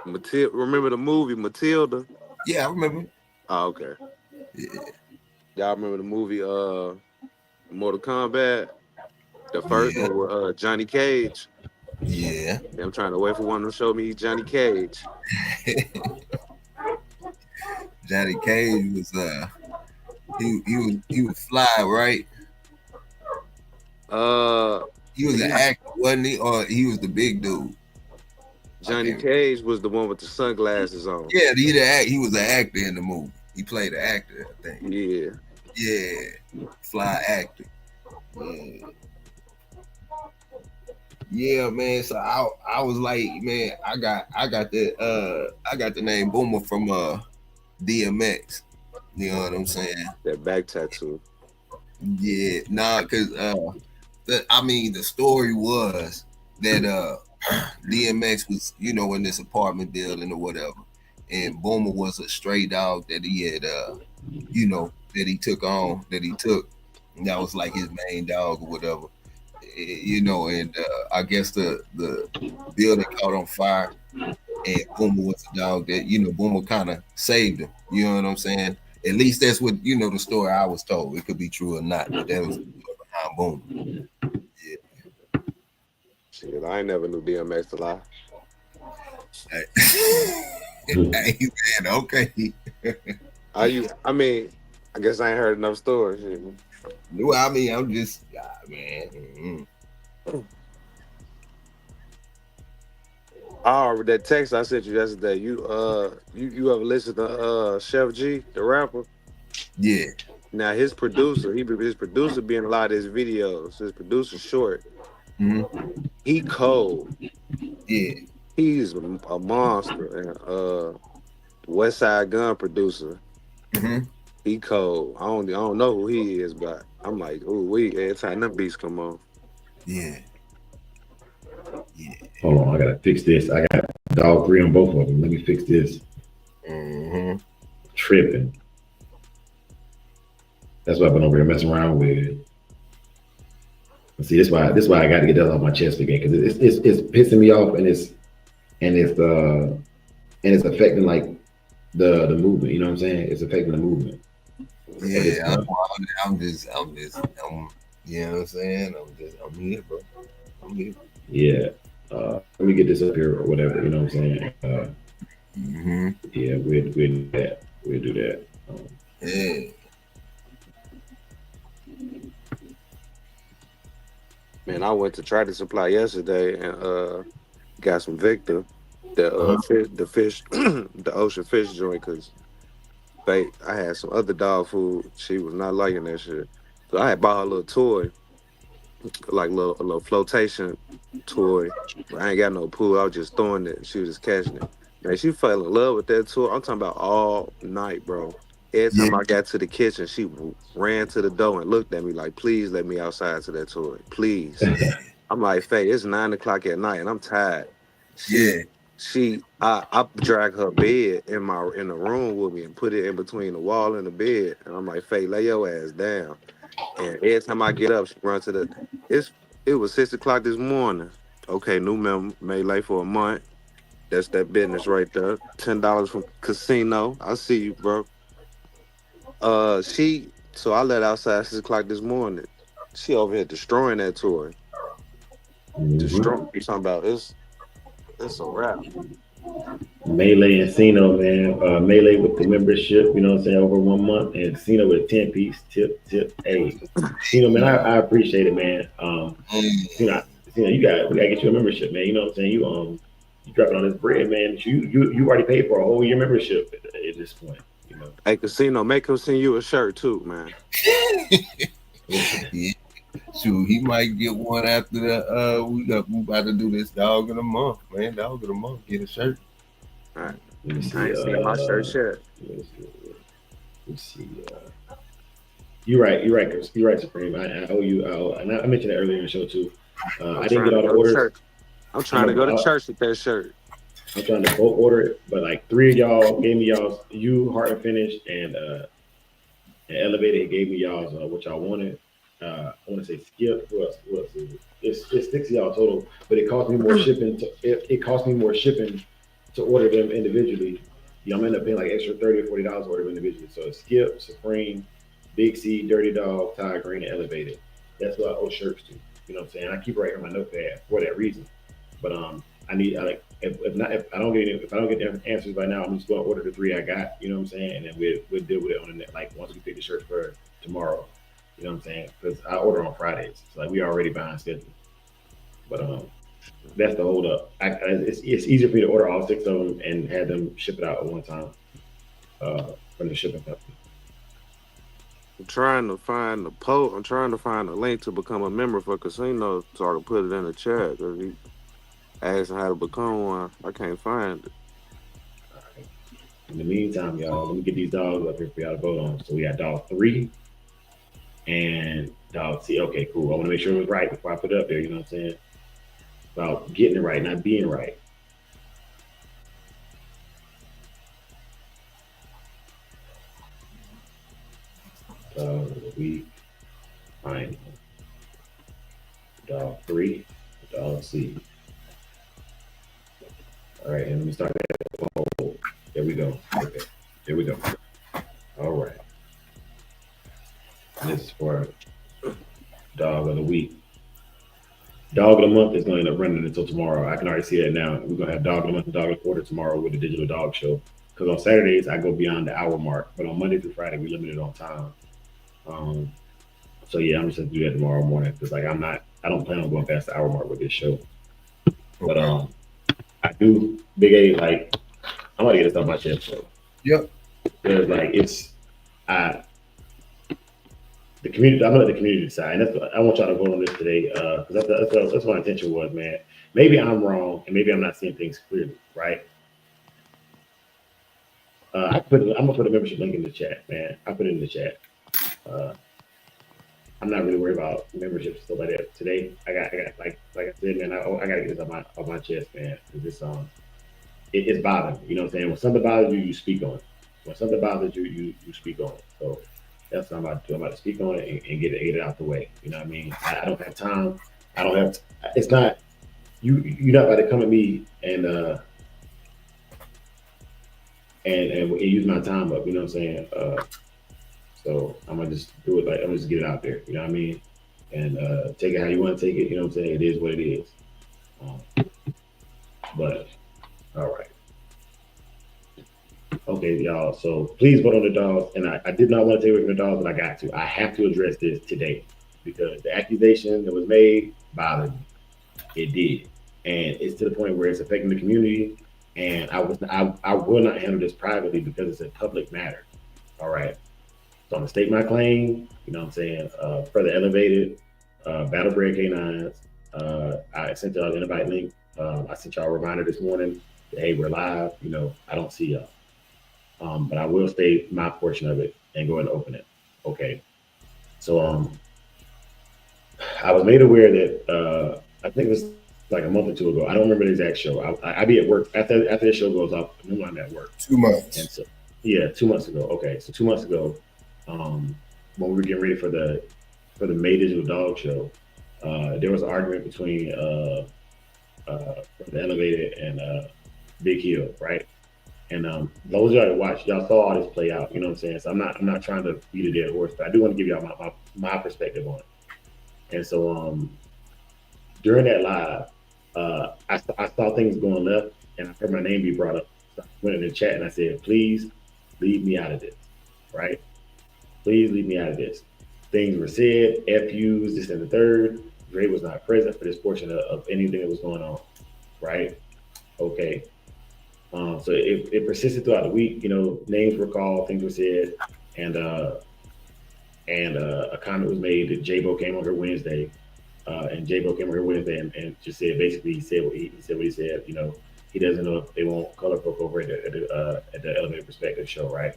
Matilda. Remember the movie Matilda? Yeah, I remember. Oh, okay. Yeah. Y'all remember the movie Mortal Kombat? The first Yeah. one with Johnny Cage. Yeah. Yeah, I'm trying to wait for one to show me Johnny Cage. Johnny Cage was he was fly, right? He was an He actor, wasn't he? Or he was the big dude. I Johnny can't. Cage was the one with the sunglasses on. Yeah, he was an actor in the movie. He played an actor, I think. Yeah. Yeah, fly actor. Yeah. Yeah, man. So I was like, man, I got the name Boomer from DMX. You know what I'm saying? That back tattoo. Yeah, nah, cause the story was that DMX was, in this apartment building or whatever, and Boomer was a stray dog that he had that he took on, that he took, and that was like his main dog or whatever. And I guess the building caught on fire, and Boomer was a dog that Boomer kind of saved him. You know what I'm saying? At least that's what the story I was told. It could be true or not, but that was behind Boomer. Yeah. Shit, I ain't never knew DMX to lie. Hey, man, okay. I mean, I guess I ain't heard enough stories. Shit. No, I mean, I'm just, man. Oh, that text I sent you yesterday. You ever listen to Chef G, the rapper? Yeah. Now his producer be in a lot of his videos. His producer Short. Mm-hmm. He cold. Yeah. He's a monster. And West Side Gun producer. Mm-hmm. He cold. I don't know who he is, but I'm like, ooh, every time them beats come on. Yeah. Yeah. Hold on, I gotta fix this. I got dog 3 on both of them. Let me fix this. Mm-hmm. Tripping. That's what I've been over here messing around with. See, this why I got to get that off my chest again, because it's pissing me off, and it's affecting like the movement. You know what I'm saying? It's affecting the movement. Yeah. I'm just, you know what I'm saying? I'm here, bro. I'm here. Yeah. Let me get this up here or whatever. You know what I'm saying? Mm-hmm. Yeah, we'll do that. We'll do that. Yeah. Man, I went to Tractor Supply yesterday and got some Victor, the fish, the ocean fish joint, because I had some other dog food. She was not liking that shit. So I had bought her a little toy, like a little flotation toy. But I ain't got no pool. I was just throwing it. She was just catching it. Man, she fell in love with that toy. I'm talking about all night, bro. Every Yeah. time I got to the kitchen, she ran to the door and looked at me like, please let me outside to that toy. Please. I'm like, Faye, it's 9 o'clock at night and I'm tired. I drag her bed in the room with me and put it in between the wall and the bed. And I'm like, Faye, lay your ass down. And every time I get up, she runs to it was 6 o'clock this morning. Okay, new member made late for a month. That's that business right there. $10 from casino. I see you, bro. So I let outside 6 o'clock this morning. She over here destroying that toy. Destroying. You talking about it's a wrap. Melee and Cino, man. Melee with the membership, you know what I'm saying, over 1 month, and Cino with a 10-piece tip. Hey, Cino, man, I appreciate it, man. Cino, we gotta get you a membership, man. You know what I'm saying? You dropping on this bread, man. You already paid for a whole year membership at this point, you know. Hey, Casino, make him send you a shirt too, man. Yeah. Shoot, he might get one after the we about to do this dog of the month, man. Dog of the month, get a shirt. All right. Let me see. I ain't seen my shirt yet. Let me see. You're right, Supreme. I owe you. And I mentioned that earlier in the show too. I didn't get all the orders. I'm trying to go to church with that shirt. I'm trying to both order it, but like 3 of y'all gave me y'all's. You, Heart and Finish, and Elevated gave me y'all's what y'all wanted. I want to say Skip. Who else is it? It's 60 y'all total, but it cost me more shipping. It cost me more shipping to order them individually. You know, I'm end up paying like extra $30 or $40 to order them individually. So it's Skip, Supreme, Big C, Dirty Dog, Thai Green, and Elevated. That's what I owe shirts to. You know what I'm saying? I keep it right here on my notepad for that reason. But I like if I don't get if I don't get the answers by now, I'm just gonna order the three I got. You know what I'm saying? And then we'll deal with it on the net. Like once we pick the shirts for tomorrow. You know what I'm saying? Because I order on Fridays, so like we already behind schedule. But that's the hold up. It's easier for me to order all six of them and have them ship it out at one time from the shipping company. I'm trying to find the post. I'm trying to find a link to become a member for Casino so I can put it in the chat. Cause he asking how to become one. I can't find it. All right. In the meantime, y'all, let me get these dogs up here for y'all to vote on. So we got dog three and dog C. Okay, cool. I want to make sure it was right before I put it up there. You know what I'm saying? About getting it right, not being right. We find dog three, dog C. All right, and let me start that. Oh, there we go. Okay, there we go. All right. And this is for dog of the week. Dog of the month is going to end up running until tomorrow. I can already see that now. We're gonna have dog of the month and dog of the quarter tomorrow with the digital dog show. Because on Saturdays I go beyond the hour mark, but on Monday through Friday we limited on time. Um, so yeah, I'm just gonna do that tomorrow morning because like I don't plan on going past the hour mark with this show. But I do Big A like I'm gonna get this off my chest. So Yep. because like it's I the community. I'm at the community side. And that's what, I want y'all to vote on this today because that's what my intention was, man. Maybe I'm wrong and maybe I'm not seeing things clearly, right? I'm gonna put a membership link in the chat, man. I put it in the chat. Uh, I'm not really worried about membership stuff like that today. I got like I said, man. I gotta get this off my chest, man, because it's bothering me. You know what I'm saying? When something bothers you, you speak on it. When something bothers you, you speak on it. So that's what I'm about to do. I'm about to speak on it and get it out the way. You know what I mean? I don't have time. I don't have. It's not you're not about to come at me and use my time up. You know what I'm saying? So I'm gonna just do it like I'm just get it out there. You know what I mean? And take it how you want to take it. You know what I'm saying? It is what it is. Um, but all right. Okay, y'all. So please vote on the dogs. And I did not want to take away from the dogs, but I got to. I have to address this today because the accusation that was made bothered me. It did, and it's to the point where it's affecting the community. And I will not handle this privately because it's a public matter. All right. So I'm gonna state my claim. You know what I'm saying? Further elevated, Battlebred Canines. I sent y'all an invite link. I sent y'all a reminder this morning that hey, we're live. You know, I don't see y'all. But I will state my portion of it and go ahead and open it. Okay. So I was made aware that I think it was like a month or two ago. I don't remember the exact show. I be at work after the show goes off. Normally I'm at work. 2 months. And so yeah, 2 months ago. Okay, so 2 months ago, when we were getting ready for the May Digital Dog Show, there was an argument between the Elevated and Big Hill, right? And those of y'all that watched, y'all saw all this play out. You know what I'm saying? So I'm not trying to beat a dead horse, but I do want to give y'all my perspective on it. And so during that live, I saw things going left, and I heard my name be brought up. So I went in the chat and I said, "Please leave me out of this, right? Please leave me out of this." Things were said, FUs, this and the third. Dre was not present for this portion of anything that was going on, right? Okay. So it persisted throughout the week. You know, names were called, things were said, and a comment was made that J-Bo came on here Wednesday, and J-Bo came on here Wednesday and just said basically he said what he said. You know, he doesn't know if they won't color book over at the Elevated Perspective show, right?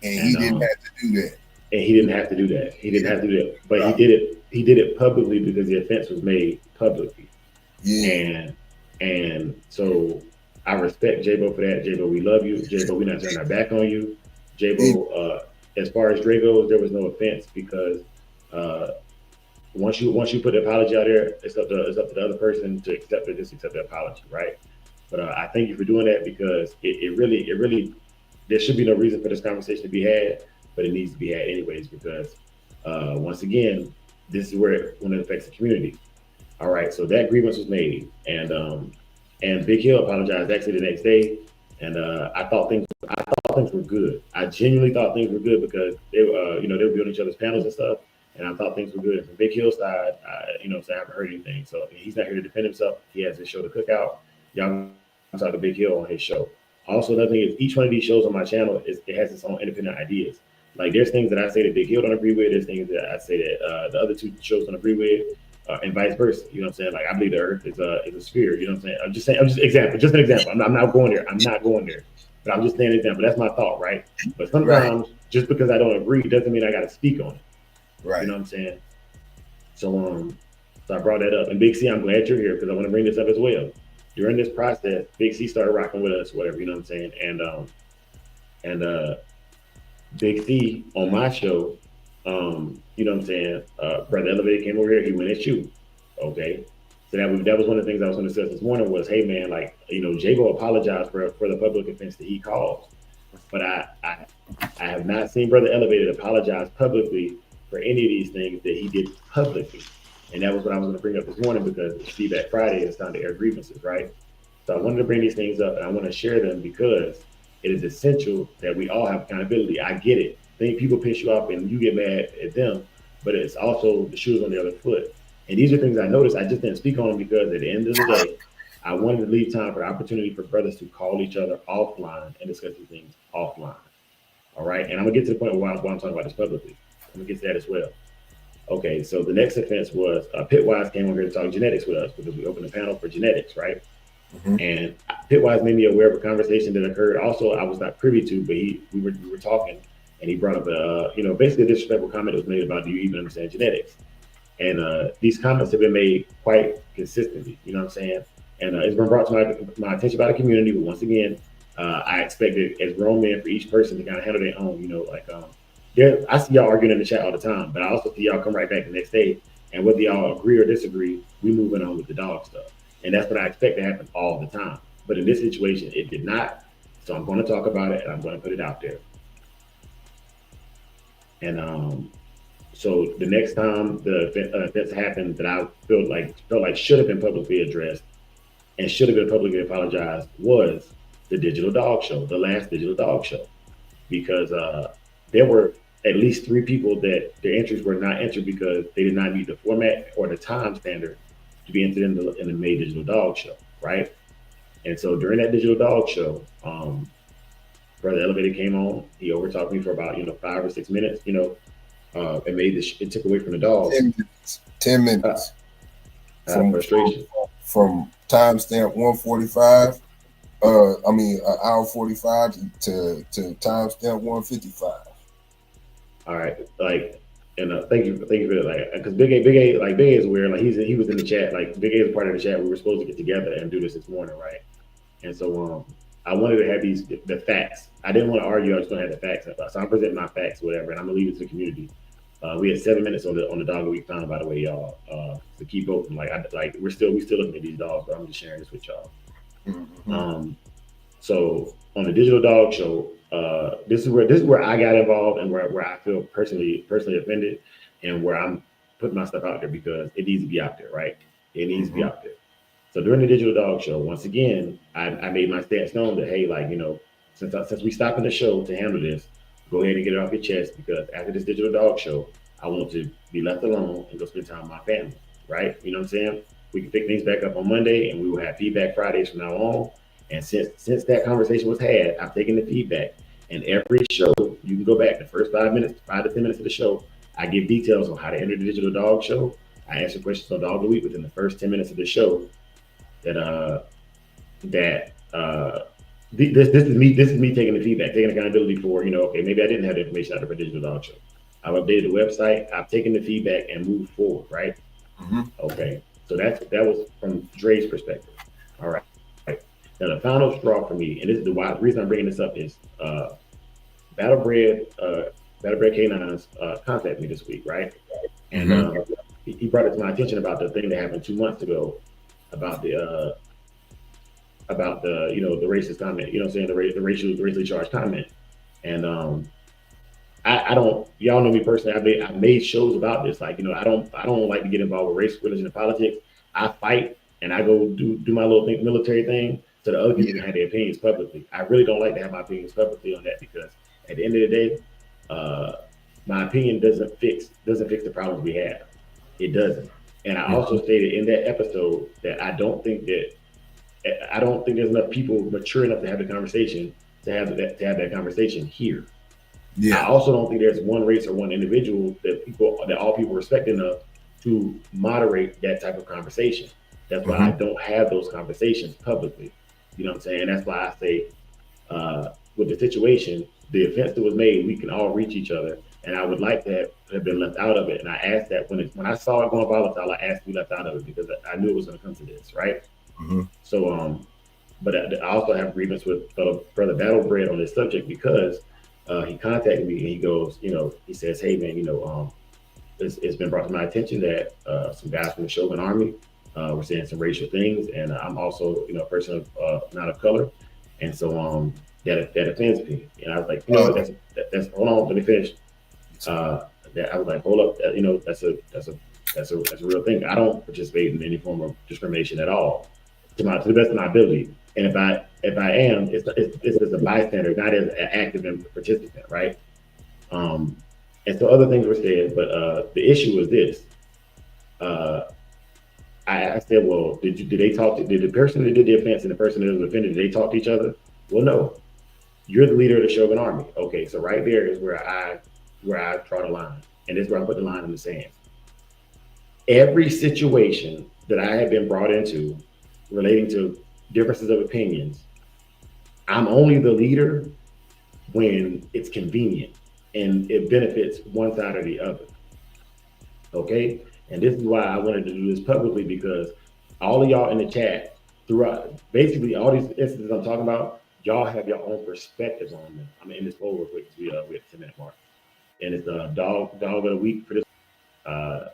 And he didn't have to do that. And he didn't have to do that. He didn't have to do that, but he did it. He did it publicly because the offense was made publicly. Yeah. And so I respect J-Bo for that. J-Bo, we love you. J-Bo, we're not turning our back on you. J-Bo, as far as Dre goes, there was no offense because once you put the apology out there, it's up to the other person to accept or disaccept the apology, right? But I thank you for doing that because it really there should be no reason for this conversation to be had, but it needs to be had anyways because once again, this is when it affects the community. All right, so that grievance was made, and Big Hill apologized actually the next day, and I thought things were good. I genuinely thought things were good because they were building each other's panels and stuff, and I thought things were good. And from Big Hill's side, so I haven't heard anything. So he's not here to defend himself. He has his show to cook out. Y'all can talk to Big Hill on his show. Also, another thing is each one of these shows on my channel it has its own independent ideas. Like there's things that I say that Big Hill don't agree with. There's things that I say that the other two shows don't agree with. And vice versa. You know what I'm saying? Like I believe the Earth is a sphere. You know what I'm saying? I'm just an example. I'm not going there. I'm not going there. But I'm just saying an example. That's my thought, right? But sometimes just because I don't agree doesn't mean I got to speak on it. Right. You know what I'm saying? So I brought that up. And Big C, I'm glad you're here because I want to bring this up as well. During this process, Big C started rocking with us, whatever. You know what I'm saying? And Big C on my show. You know what I'm saying? Brother Elevated came over here. He went at you. Okay. So that was one of the things I was going to discuss this morning was, hey man, like Jago apologized for the public offense that he caused, but I have not seen Brother Elevated apologize publicly for any of these things that he did publicly, and that was what I was going to bring up this morning because it's Feedback Friday. It's time to air grievances, right? So I wanted to bring these things up and I want to share them because it is essential that we all have accountability. I get it. I think people piss you off and you get mad at them, but it's also the shoes on the other foot. And these are things I noticed. I just didn't speak on them because at the end of the day, I wanted to leave time for the opportunity for brothers to call each other offline and discuss these things offline. All right. And I'm going to get to the point where I'm talking about this publicly. I'm going to get to that as well. Okay. So the next offense was Pitwise came over here to talk genetics with us because we opened a panel for genetics, right? Mm-hmm. And Pitwise made me aware of a conversation that occurred. Also, I was not privy to, but we were talking and he brought up basically a disrespectful comment that was made about, do you even understand genetics? And these comments have been made quite consistently, you know what I'm saying? And it's been brought to my attention by the community. But once again, I expect it as grown men for each person to kind of handle their own, I see y'all arguing in the chat all the time, but I also see y'all come right back the next day. And whether y'all agree or disagree, we moving on with the dog stuff. And that's what I expect to happen all the time. But in this situation, it did not. So I'm going to talk about it and I'm going to put it out there. And so the next time the events happened that I felt like should have been publicly addressed and should have been publicly apologized was the Digital Dog Show, the last Digital Dog Show, because there were at least 3 people that their entries were not entered because they did not meet the format or the time standard to be entered in the May Digital Dog Show, right? And so during that Digital Dog Show, Brother Elevated came on. He overtalked me for about 5 or 6 minutes, it took away from the dogs. 10 minutes. Frustration. From timestamp 145, hour 45 to timestamp 155. All right, thank you for that. Because Big A is aware. Like he was in the chat. Like Big A is part of the chat. We were supposed to get together and do this morning, right? And so I wanted to have the facts. I didn't want to argue. I was going to have the facts. So I'm presenting my facts, whatever, and I'm gonna leave it to the community. We had 7 minutes on the dog of the week time, by the way, y'all. To keep voting. We still looking at these dogs, but I'm just sharing this with y'all. Mm-hmm. So on the Digital Dog Show, this is where I got involved and where I feel personally offended and where I'm putting my stuff out there because it needs to be out there, right? It needs to be out there. So during the Digital Dog Show, once again, I made my stance known that, hey, since we stopping the show to handle this, go ahead and get it off your chest because after this Digital Dog Show, I want to be left alone and go spend time with my family, right? You know what I'm saying? We can pick things back up on Monday and we will have Feedback Fridays from now on. And since that conversation was had, I've taken the feedback. And every show, you can go back the first 5 to 10 minutes of the show. I give details on how to enter the Digital Dog Show. I answer questions on Dog of the Week within the first 10 minutes of the show. This is me taking the feedback, taking accountability for, okay, maybe I didn't have the information out of a Digital Dog Show. I've updated the website, I've taken the feedback and moved forward, right? Mm-hmm. Okay. So that was from Dre's perspective. All right. Now the final straw for me, and this is the reason I'm bringing this up is Battlebred Canines contacted me this week, right? And he brought it to my attention about the thing that happened 2 months ago about the the racist comment. You know what I'm saying? The racially charged comment. And I don't, y'all know me personally. I made shows about this. Like, I don't like to get involved with race, religion, and politics. I fight and I go do my little military thing so the other people Yeah. can have their opinions publicly. I really don't like to have my opinions publicly on that because at the end of the day, uh, my opinion doesn't fix the problems we have. It doesn't. And I also stated in that episode that I don't think there's enough people mature enough to have the conversation to have that conversation here. I Yeah. also don't think there's one race or one individual that all people respect enough to moderate that type of conversation. That's why I Mm-hmm. don't have those conversations publicly. You know what I'm saying? That's why I say with the situation, the offense that was made, we can all reach each other. And I would like that to have been left out of it. And I asked that when I saw it going volatile, I asked to be left out of it because I knew it was going to come to this, right? Mm-hmm. So, but I also have grievance with brother Battlebread on this subject because he contacted me and he goes, he says, "Hey man, it's been brought to my attention that some guys from the Shogun Army were saying some racial things, and I'm also, a person of not of color, and so that offends me." And I was like, that's hold on, let me finish. That I was like, hold up, that's a real thing. I don't participate in any form of discrimination at all, to the best of my ability. And if I am, it's as a bystander, not as an active participant, right? Um, and so other things were said, but the issue was this. Uh, I said, well, did the person that did the offense and the person that was offended, did they talk to each other? Well, no. You're the leader of the Shogun Army. Okay, so right there is where I draw the line, and this is where I put the line in the sand. Every situation that I have been brought into relating to differences of opinions, I'm only the leader when it's convenient and it benefits one side or the other. Okay, and this is why I wanted to do this publicly because all of y'all in the chat throughout basically all these instances I'm talking about, y'all have your own perspectives on them. I'm gonna end this poll real quick because we at the 10-minute mark, and it's dog of the week for this. Uh,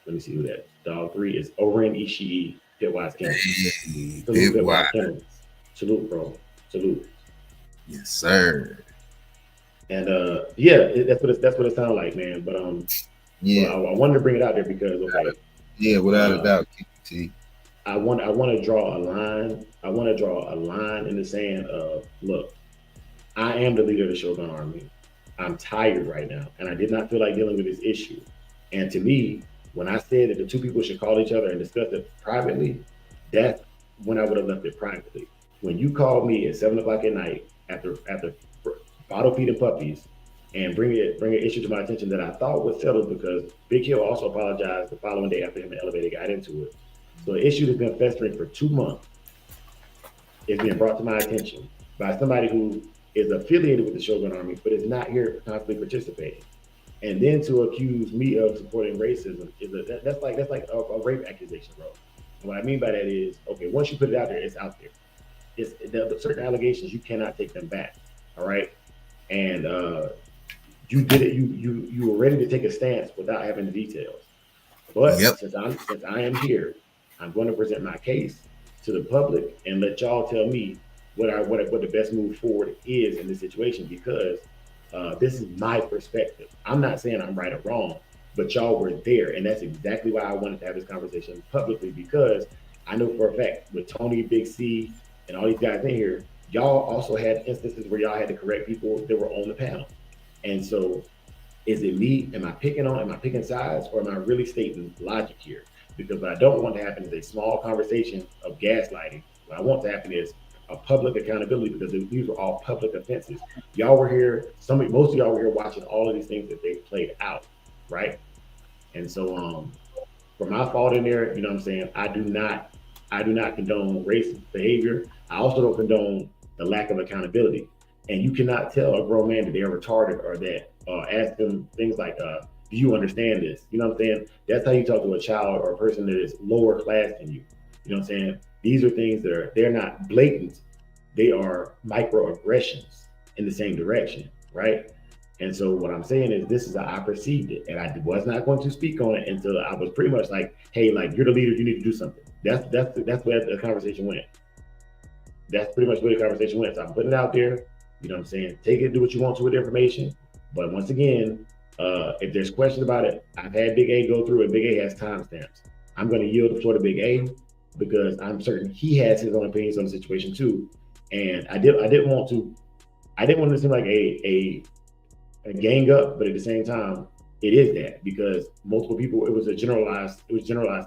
Let me see who that dog 3 is. Oren Ishii Pitwise Kennels. Salute Pitwise Kennels. Salute, bro. Salute. Yes, sir. And yeah, that's what it sounds like, man. But Yeah. I wanted to bring it out there because yeah, without a doubt, T. I want to draw a line. I want to draw a line in the sand of, look, I am the leader of the Shogun Army. I'm tired right now, and I did not feel like dealing with this issue. And to me, when I said that the two people should call each other and discuss it privately, that's when I would have left it privately. When you called me at 7 o'clock at night after bottle feeding puppies and bring an issue to my attention that I thought was settled because Big Hill also apologized the following day after him and Elevator got into it. So an issue that's been festering for 2 months is being brought to my attention by somebody who is affiliated with the Shogun Army but is not here constantly participating. And then to accuse me of supporting racism that's like a rape accusation, bro. And what I mean by that is, okay, once you put it out there, it's out there. The certain allegations you cannot take them back. All right, and you did it. You were ready to take a stance without having the details. But since I am here, I'm going to present my case to the public and let y'all tell me what the best move forward is in this situation because this is my perspective. I'm not saying I'm right or wrong, but y'all were there, and that's exactly why I wanted to have this conversation publicly because I know for a fact with Tony, Big C, and all these guys in here, y'all also had instances where y'all had to correct people that were on the panel. And so is it me? Am I picking sides, or am I really stating logic here? Because what I don't want to happen is a small conversation of gaslighting. What I want to happen is a public accountability because these were all public offenses. Y'all were here, most of y'all were here watching all of these things that they played out, right? And so for my fault in there, you know what I'm saying, I do not condone racist behavior. I also don't condone the lack of accountability. And you cannot tell a grown man that they're retarded or that ask them things like, do you understand this? You know what I'm saying? That's how you talk to a child or a person that is lower class than you. You know what I'm saying? These are things that they're not blatant. They are microaggressions in the same direction, right? And so what I'm saying is this is how I perceived it. And I was not going to speak on it until I was pretty much like, hey, like you're the leader, you need to do something. That's where the conversation went. That's pretty much where the conversation went. So I'm putting it out there. You know what I'm saying? Take it, do what you want to with the information. But once again, if there's questions about it, I've had Big A go through it. Big A has timestamps. I'm going to yield the floor to Big A because I'm certain he has his own opinions on the situation too. And I didn't want to seem like a gang up, but at the same time, it is that because multiple people. It was generalized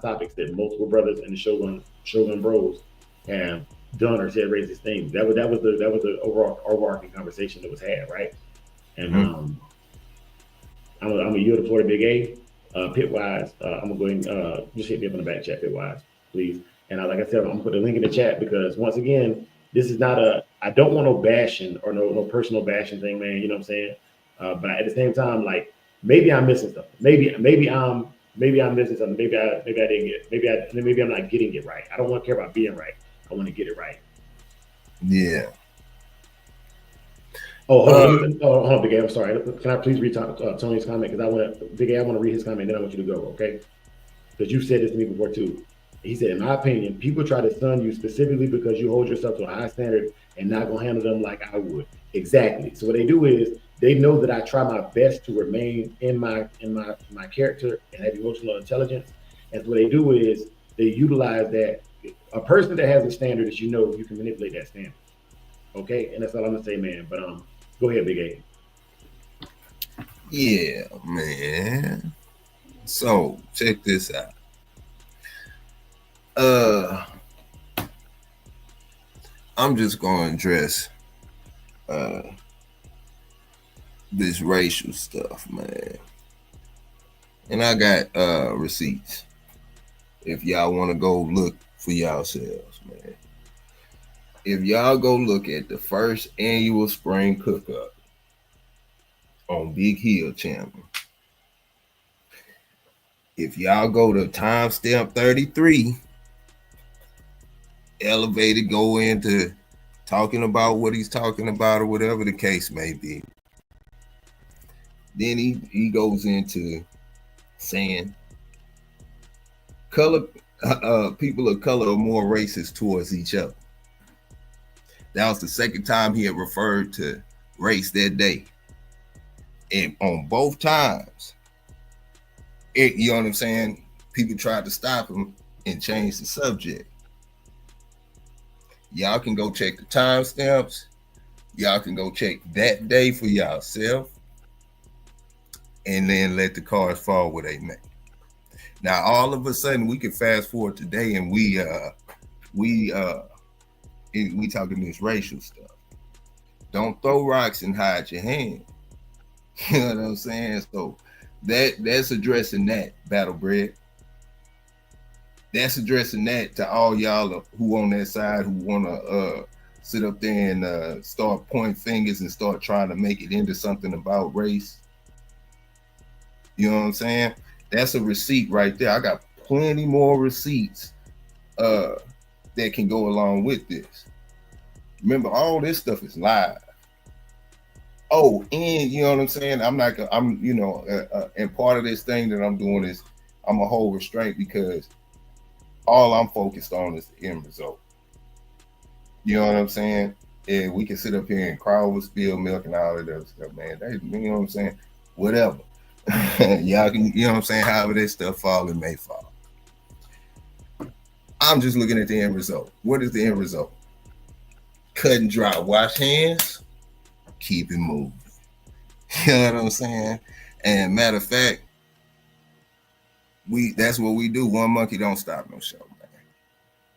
topics that multiple brothers in the Shogun Bros have done or said racist things. That was the overarching conversation that was had, right? And I'm gonna yield the floor to Big A. Pitwise, I'm gonna go ahead and just hit me up in the back chat, Pitwise, please. And like I said, I'm gonna put the link in the chat because once again, this is not a. I don't want no bashing or no personal bashing thing, man. You know what I'm saying? But at the same time, like maybe I'm missing something. Maybe I'm missing something. Maybe I didn't get. Maybe I'm not getting it right. I don't want to care about being right. I want to get it right. Yeah. Oh, hold on, Big A. I'm sorry. Can I please read Tony's comment? Because Big A, I want to read his comment, then I want you to go, okay? Because you said this to me before too. He said, in my opinion, people try to stun you specifically because you hold yourself to a high standard and not gonna handle them like I would. Exactly. So what they do is they know that I try my best to remain in my character and have emotional intelligence. And so what they do is they utilize that. A person that has a standard is you can manipulate that standard. Okay, and that's all I'm gonna say, man. But go ahead, Big A. Yeah, man. So check this out. I'm just gonna address this racial stuff, man. And I got receipts. If y'all want to go look for yourselves, man. If y'all go look at the first annual spring cook-up on Big Hill channel, if y'all go to timestamp 33, Elevated go into talking about what he's talking about or whatever the case may be. Then he goes into saying people of color are more racist towards each other. That was the second time he had referred to race that day. And on both times, you know what I'm saying? People tried to stop him and change the subject. Y'all can go check the timestamps. Y'all can go check that day for yourself. And then let the cards fall where they may. Now, all of a sudden, we can fast forward today and we talking this racial stuff. Don't throw rocks and hide your hand. You know what I'm saying? So that's addressing that, Battle Bread. That's addressing that to all y'all who on that side who want to sit up there and start pointing fingers and start trying to make it into something about race. You know what I'm saying? That's a receipt right there. I got plenty more receipts that can go along with this. Remember, all this stuff is live. Oh, and you know what I'm saying? And part of this thing that I'm doing is I'm a hold restraint because all I'm focused on is the end result. You know what I'm saying? And we can sit up here and cry over spilled milk and all that other stuff, man. You know what I'm saying? Whatever. Y'all can, you know what I'm saying? However that stuff fall, it may fall. I'm just looking at the end result. What is the end result? Cut and dry. Wash hands. Keep it moving. You know what I'm saying? And matter of fact, that's what we do. One monkey don't stop no show, man.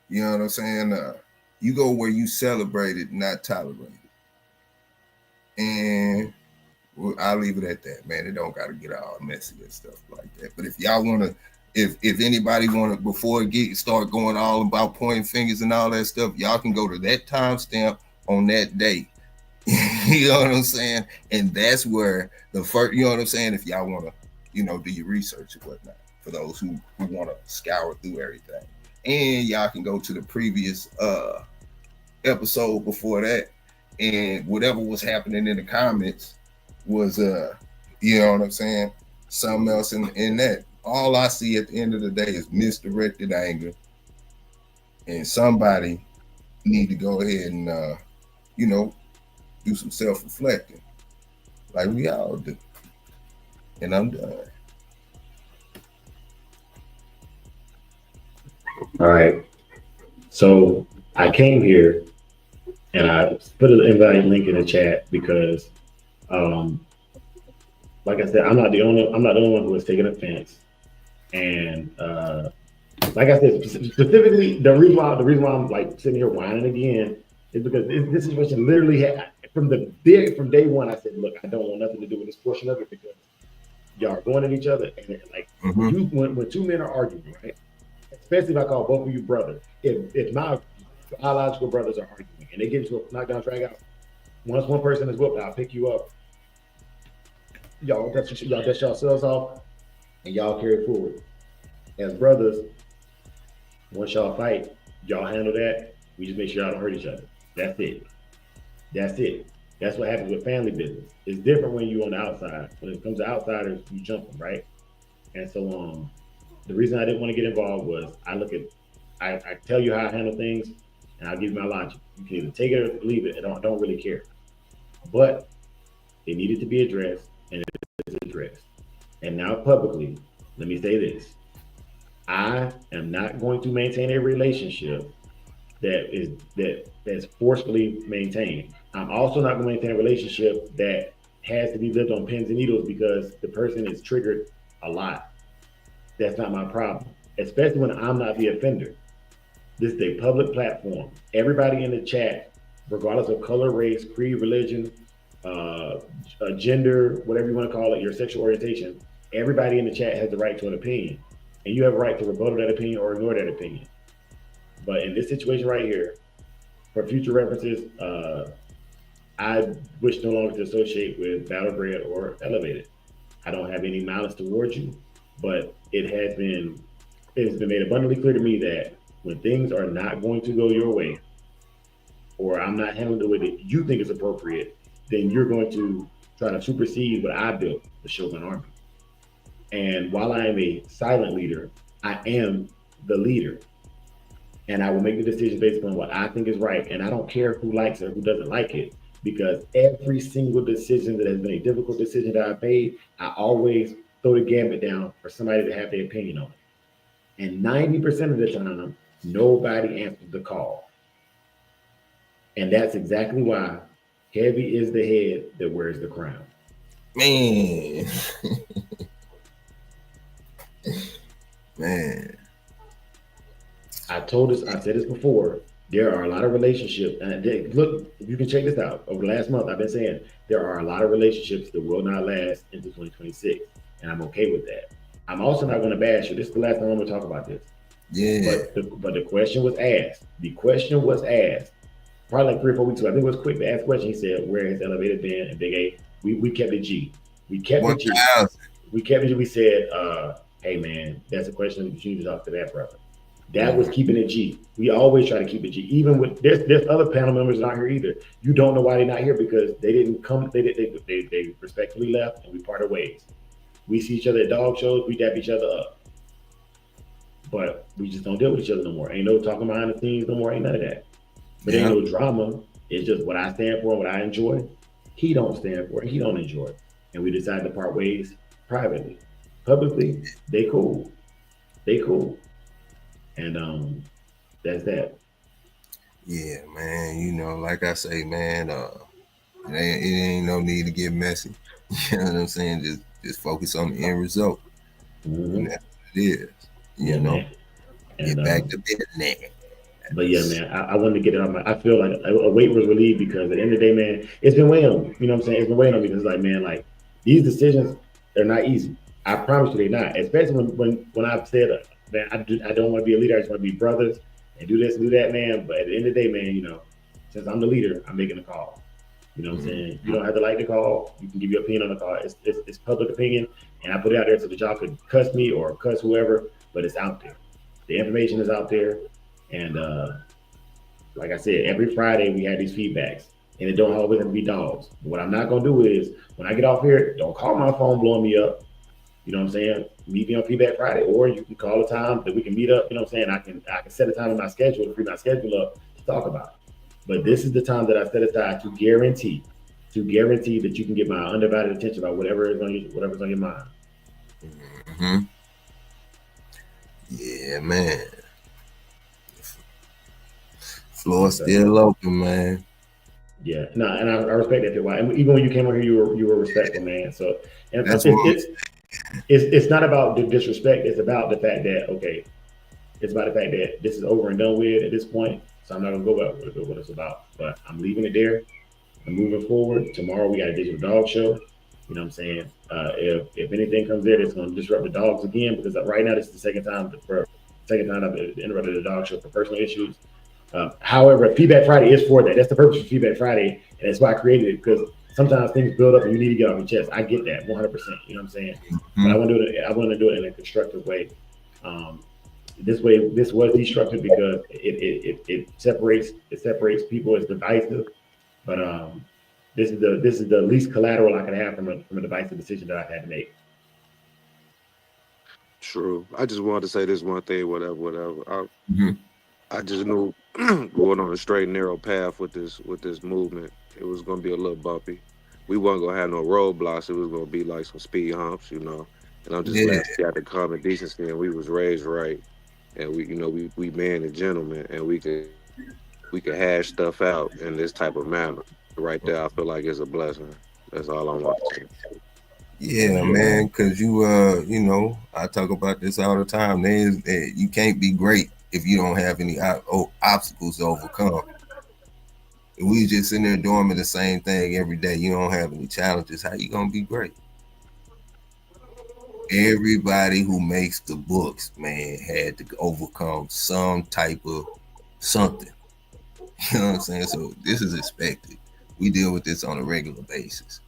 You know what I'm saying? You go where you celebrate it, not tolerate it. And I'll leave it at that, man. It don't got to get all messy and stuff like that. But if y'all want to, if anybody want to, before it start going all about pointing fingers and all that stuff, y'all can go to that timestamp on that day. You know what I'm saying? And that's where the first, you know what I'm saying? If y'all want to, do your research and whatnot, for those who want to scour through everything. And y'all can go to the previous episode before that, and whatever was happening in the comments, was you know what I'm saying, something else in that. All I see at the end of the day is misdirected anger, and somebody need to go ahead and you know, do some self-reflecting like we all do. And I'm done. All right. So I came here and I put an invite link in the chat because, um, like I said, I'm not the only one who has taken offense. And like I said, specifically, the reason why I'm like sitting here whining again is because this situation literally had from day one. I said, look, I don't want nothing to do with this portion of it because y'all are going at each other, and like Mm-hmm. when two men are arguing, right? Especially if I call both of you brothers, if my biological brothers are arguing and they get into a knockdown drag out, once one person is whooped, I'll pick you up. Y'all dust yourselves off, and y'all carry forward as brothers. Once y'all fight, y'all handle that. We just make sure y'all don't hurt each other. That's it. That's it. That's what happens with family business. It's different when you're on the outside. When it comes to outsiders, you jump them, right? And so the reason I didn't want to get involved was I tell you how I handle things and I'll give you my logic. You can either take it or leave it. I don't really care. But it needed to be addressed and it is addressed. And now publicly, let me say this. I am not going to maintain a relationship that's forcefully maintained. I'm also not going to maintain a relationship that has to be lived on pins and needles because the person is triggered a lot. That's not my problem, especially when I'm not the offender. This is a public platform. Everybody in the chat, regardless of color, race, creed, religion, uh, gender, whatever you want to call it, your sexual orientation, everybody in the chat has the right to an opinion. And you have a right to rebuttal that opinion or ignore that opinion. But in this situation right here, for future references, I wish no longer to associate with Battlebred or Elevated. I don't have any malice towards you, but it has been made abundantly clear to me that when things are not going to go your way, or I'm not handling the way that you think is appropriate, then you're going to try to supersede what I built, the Shogun Army. And while I am a silent leader, I am the leader. And I will make the decision based on what I think is right. And I don't care who likes it or who doesn't like it, because every single decision that has been a difficult decision that I've made, I always throw the gambit down for somebody to have their opinion on it. And 90% of the time, nobody answers the call. And that's exactly why heavy is the head that wears the crown. Man. Man. I said this before. There are a lot of relationships, and look, you can check this out. Over the last month, I've been saying there are a lot of relationships that will not last into 2026, and I'm okay with that. I'm also not going to bash you. This is the last time I'm going to talk about this. Yeah. But the question was asked. The question was asked probably like 3 or 4 weeks ago. I think it was quick to ask a question. He said, "Where has Elevated been?" And Big A, we kept it G. We kept it G. 1,000. We kept it G. We said, "Hey man, that's a question that you need to talk to that brother." That was keeping it G. We always try to keep it G. Even with there's other panel members not here either. You don't know why they're not here because they didn't come. They respectfully left and we parted ways. We see each other at dog shows. We dap each other up, but we just don't deal with each other no more. Ain't no talking behind the scenes no more. Ain't none of that. But ain't no drama. It's just what I stand for, what I enjoy. He don't stand for it. He don't enjoy it, and we decided to part ways privately. Publicly, they cool. They cool. And that's that. Yeah, man. You know, like I say, man, it ain't no need to get messy. You know what I'm saying? Just focus on the end result. Mm-hmm. And that's what it is. You know. Man. Get And back to business. but yeah, man, I wanted to get it on my. I feel like a weight was relieved because at the end of the day, man, it's been weighing on me. You know what I'm saying? It's been weighing on me because like, man, like these decisions, they're not easy. I promise you, they're not. Especially when I've said, man, I don't want to be a leader. I just want to be brothers and do this and do that, man. But at the end of the day, man, you know, since I'm the leader, I'm making a call. You know what I'm saying? You don't have to like the call. You can give your opinion on the call. It's public opinion, and I put it out there so that y'all could cuss me or cuss whoever, but it's out there. The information is out there, and like I said, every Friday we had these feedbacks, and it don't always have to be dogs. But what I'm not gonna do is when I get off here, don't call my phone blowing me up. You know what I'm saying? Meet me on Feedback Friday, or you can call a time that we can meet up. You know what I'm saying? I can set a time in my schedule to free my schedule up to talk about it. But this is the time that I set aside to guarantee that you can get my undivided attention about whatever's on your mind. Mm-hmm. Yeah, man. Floor Yes, sir. still open, man. Yeah, no, and I respect that. And even when you came over here, you were respectful, man. So, and That's it's what. it's it's not about the disrespect. It's about the fact that okay, it's about the fact that this is over and done with at this point. So I'm not gonna go back with what it's about. But I'm leaving it there. I'm moving forward. Tomorrow we got a digital dog show. You know what I'm saying? If anything comes there that's gonna disrupt the dogs again, because right now this is the second time I've interrupted the dog show for personal issues. However, Feedback Friday is for that. That's the purpose of Feedback Friday, and that's why I created it because sometimes things build up and you need to get off your chest. I get that 100%. You know what I'm saying? But Mhm. I want to do it in a constructive way. Um, this way, this was destructive because it separates people as divisive. But this is the least collateral I could have from a divisive decision that I've had to make. True. I just wanted to say this one thing, whatever. Mhm. I just knew going on a straight and narrow path with this movement, it was gonna be a little bumpy. We wasn't gonna have no roadblocks. It was gonna be like some speed humps, you know. And I'm just Yeah. glad we got the common decency and we was raised right, and we man and gentlemen, and we could hash stuff out in this type of manner. Right there, I feel like it's a blessing. That's all I want to say. For Yeah, sure, man. man. Cause I talk about this all the time. You can't be great if you don't have any obstacles to overcome. If we just sitting there doing the same thing every day, you don't have any challenges. How you gonna be great? Everybody who makes the books, man, had to overcome some type of something. You know what I'm saying? So this is expected. We deal with this on a regular basis.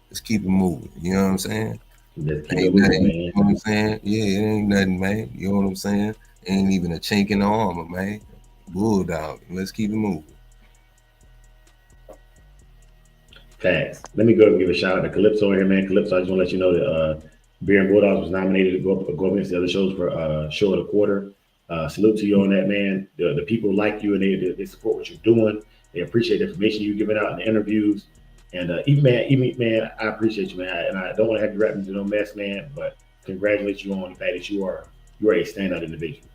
Let's keep it moving. You know what I'm saying? Just keep it Ain't moving, nothing. You man. know what I'm saying? Yeah, it ain't nothing, man. You know what I'm saying? Ain't even a chink in the armor, man. Bulldog. Let's keep it moving. Facts. Let me go and give a shout out to Calypso here, man. Calypso, I just want to let you know that Beer and Bulldogs was nominated to go up against the other shows for show of the quarter. Salute to you on that, man. The people like you and they support what you're doing. They appreciate the information you're giving out in the interviews. And even man, I appreciate you, man. And I don't want to have you wrap into no mess, man. But congratulate you on the fact that you are a standout individual.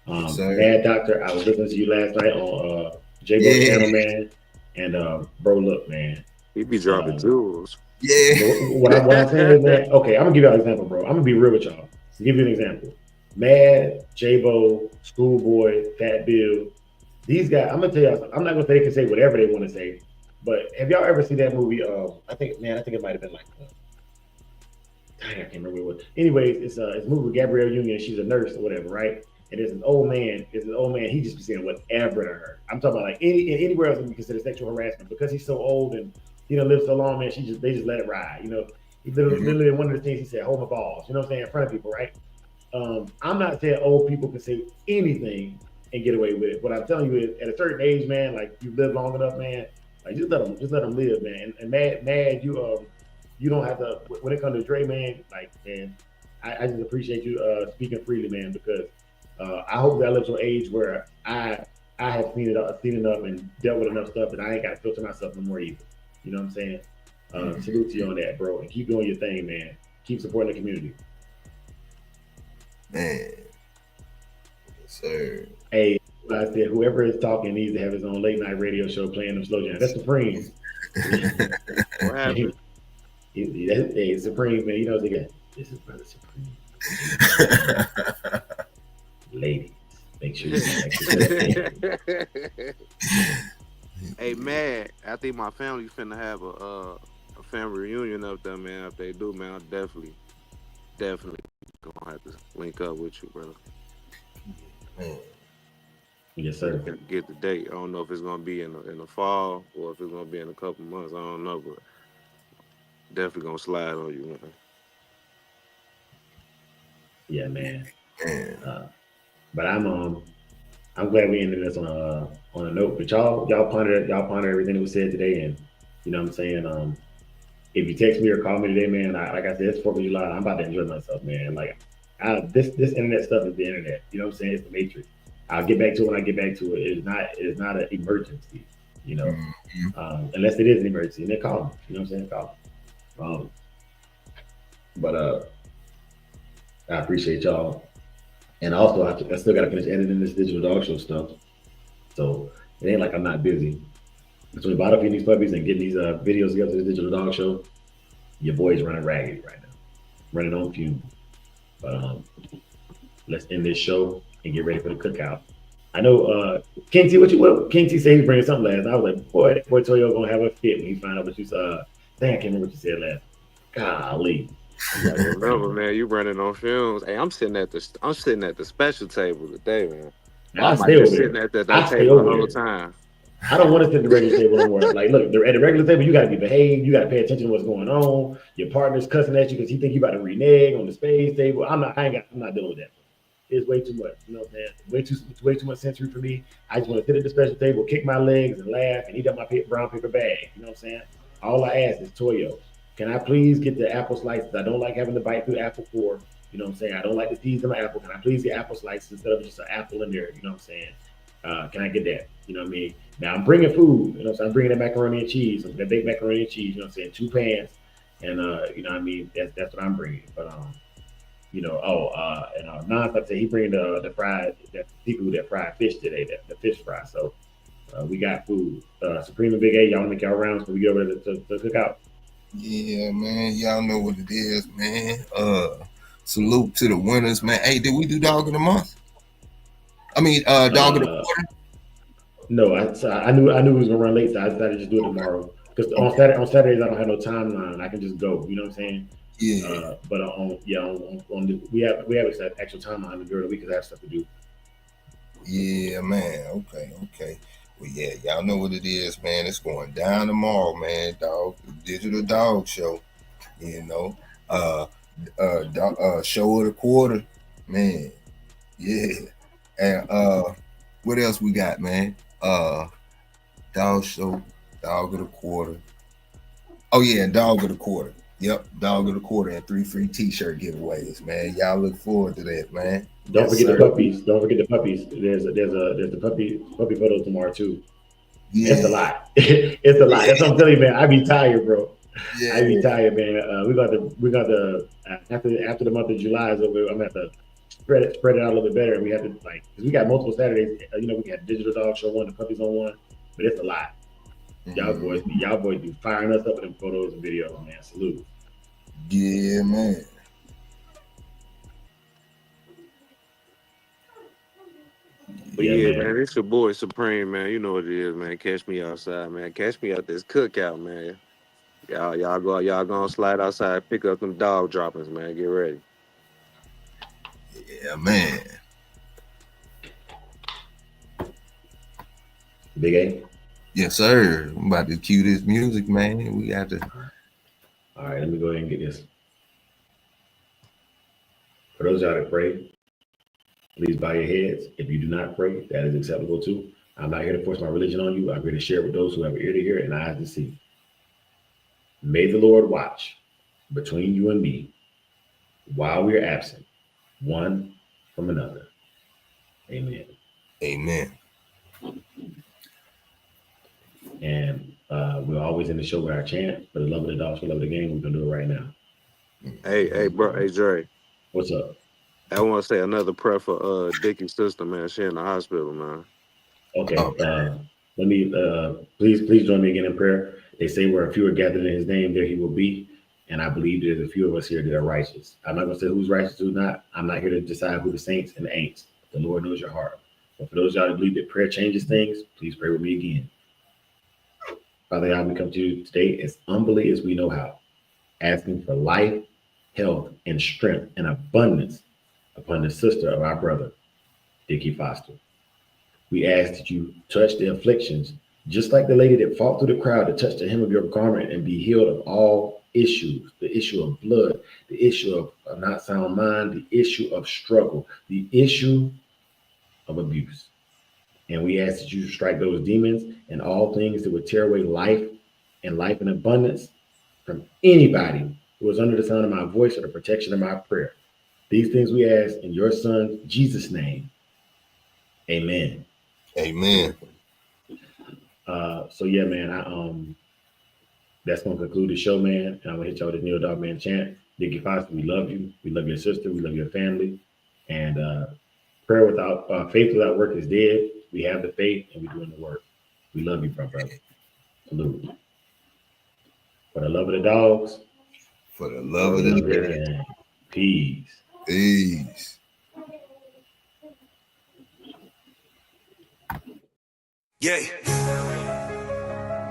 Yes, sir. Mad Doctor, I was listening to you last night on J-Bo's Yeah, channel, man. And bro, look, man. He be dropping Um, jewels. yeah. but what I'm saying is, man, okay, I'm gonna give y'all an example, bro. I'm gonna be real with y'all. To give you an example, Mad, J-Bo, Schoolboy, Fat Bill, these guys. I'm gonna tell y'all something. I'm not gonna say they can say whatever they want to say, but have y'all ever seen that movie? I think it might have been like dang, I can't remember what it was. Anyways, it's a movie with Gabrielle Union. She's a nurse or whatever, right? And there's an old man. There's an old man. He just be saying whatever to her. I'm talking about like anywhere else would be considered sexual harassment because he's so old and lived so long, man. They just let it ride. He Mhm. literally one of the things he said, "Hold my balls." You know what I'm saying in front of people, right? I'm not saying old people can say anything and get away with it. What I'm telling you is, at a certain age, man, like you live long enough, man. Like just let them live, man. And mad, you don't have to. When it comes to Dre, man, like man, I just appreciate you speaking freely, man, because I hope that I live to an age where I have seen enough and dealt with enough stuff that I ain't got to filter myself no more either. You know what I'm saying? Salute to you on that, bro, and keep doing your thing, man. Keep supporting the community. Man, yes, sir. Hey, I said whoever is talking needs to have his own late night radio show playing them slow jams. That's Supreme. What happened? Hey, Supreme, man. They got this is Brother Supreme. Ladies, make sure you got extra set in. Hey man, I think my family finna have a family reunion up there, man. If they do, man, I definitely gonna have to link up with you, brother. Man, Yes, But sir. get the date. I don't know if it's gonna be in the fall or if it's gonna be in a couple months. I don't know, but definitely gonna slide on you, man. Yeah, man. man. But I'm glad we ended this on on a note. But y'all ponder everything that was said today, and you know what I'm saying. If you text me or call me today, man, like I said, it's 4th of July. I'm about to enjoy myself, man. Like this internet stuff is the internet. You know what I'm saying? It's the matrix. I'll get back to it when I get back to it. It's not an emergency. You know, Mm-hmm. unless it is an emergency, and then call me. You know what I'm saying? Call me. But I appreciate y'all. And also, I still got to finish editing this digital dog show stuff. So it ain't like I'm not busy. Between bottle feeding these puppies and getting these videos together for the digital dog show, your boy's running raggedy right now, running on fumes. But let's end this show and get ready for the cookout. I know King T, King T said he's bringing something last night. I was like, boy, that boy Toyo gonna have a fit when he find out what you saw. Dang, I can't remember what you said last. Golly. Yeah, remember, man, you running on fumes. Hey, I'm sitting at the special table today, man. Now, I I might stay be over sitting there. at that I stay table the over whole there. time. I don't want to sit at the regular table no more. Like, look, at the regular table, you got to be behaved. You got to pay attention to what's going on. Your partner's cussing at you because he think you about to renege on the space table. I'm not dealing with that. It's way too much. You know what I'm saying? Way too much sensory for me. I just want to sit at the special table, kick my legs, and laugh, and eat up my brown paper bag. You know what I'm saying? All I ask is Toyo, can I please get the apple slices? I don't like having to bite through the apple core. You know what I'm saying? I don't like the seeds in my apple. Can I please get apple slices instead of just an apple in there? You know what I'm saying? Can I get that? You know what I mean? Now I'm bringing food. You know what I'm saying? I'm bringing that macaroni and cheese, that baked macaroni and cheese. You know what I'm saying? 2 pans, and you know what I mean? That's what I'm bringing. But you know, and nonstop said he bring the fried that seafood, that fried fish today, that the fish fry. So we got food. Supreme and Big A, y'all wanna make y'all rounds before we get over to cook out. Yeah, man. Y'all know what it is, man. Salute to the winners, man. Hey, did we do dog of the month? I mean, dog of the Uh, quarter. no, I knew it was gonna run late, so I decided to just do it tomorrow. Because Okay. On Saturdays I don't have no timeline. I can just go. You know what I'm saying? Yeah. But on the, we have an actual timeline during the week because I have stuff to do. Yeah, man. Okay, okay. Well, yeah, y'all know what it is, man. It's going down tomorrow, man. Dog, digital dog show. You know, uh, show of the quarter, man. Yeah, and what else we got, man? Dog show, dog of the quarter. Oh yeah, dog of the quarter. Yep, dog of the quarter and 3 free T-shirt giveaways, man. Y'all look forward to that, man. Don't Yes, forget the sir. puppies. Don't forget the puppies. There's the puppy photos tomorrow too. It's a Yeah, lot. It's a lot. yeah, That's what I'm telling you, man. I be tired, bro. I be yeah. tired, man. We got the after the month of July is over. I'm gonna have to spread it out a little bit better. And we have to like because we got multiple Saturdays. You know, we got digital dog show one, the puppies on one, but it's a lot. Mm, Y'all boys be firing us up with them photos and videos, man. Salute. yeah, man. But Yeah, yeah, man. man, it's your boy Supreme, man. You know what it is, man. Catch me outside, man. Catch me out this cookout, man. Y'all gonna slide outside, pick up them dog droppings, man. Get ready. Yeah, man. Big A. Yes, sir. I'm about to cue this music, man. We got to. All right, let me go ahead and get this. For those y'all that pray, please bow your heads. If you do not pray, that is acceptable too. I'm not here to force my religion on you. I'm here to share it with those who have an ear to hear and eyes to see. May the Lord watch between you and me while we are absent, one from another. Amen. Amen. And we're always in the show with our chant. For the love of the dog, for the love of the game, we're going to do it right now. Hey, bro, hey Dre. What's up? I want to say another prayer for Dickie's sister, man. She in the hospital, man. Okay. Oh, Let me, please join me again in prayer. They say where a few are gathered in his name, there he will be. And I believe there's a few of us here that are righteous. I'm not going to say who's righteous, who's not. I'm not here to decide who the saints and the ain'ts. The Lord knows your heart. But for those of y'all that believe that prayer changes things, please pray with me again. Father God, we come to you today as humbly as we know how, asking for life, health, and strength and abundance upon the sister of our brother, Dickie Foster. We ask that you touch the afflictions, just like the lady that fought through the crowd to touch the hem of your garment and be healed of all issues, the issue of blood, the issue of a not sound mind, the issue of struggle, the issue of abuse. And we ask that you strike those demons and all things that would tear away life and life in abundance from anybody who is under the sound of my voice or the protection of my prayer. These things we ask in your son, Jesus' name. Amen. Amen. So yeah, man, that's gonna conclude the show, man. And I'm gonna hit y'all with the Neil Dogman chant. Decaf Foster, we love you. We love your sister. We love your family. And prayer without faith without work is dead. We have the faith and we're doing the work. We love you, brother. Salute. For the love of the dogs. For the love of the gang. Peace. Peace. Yeah.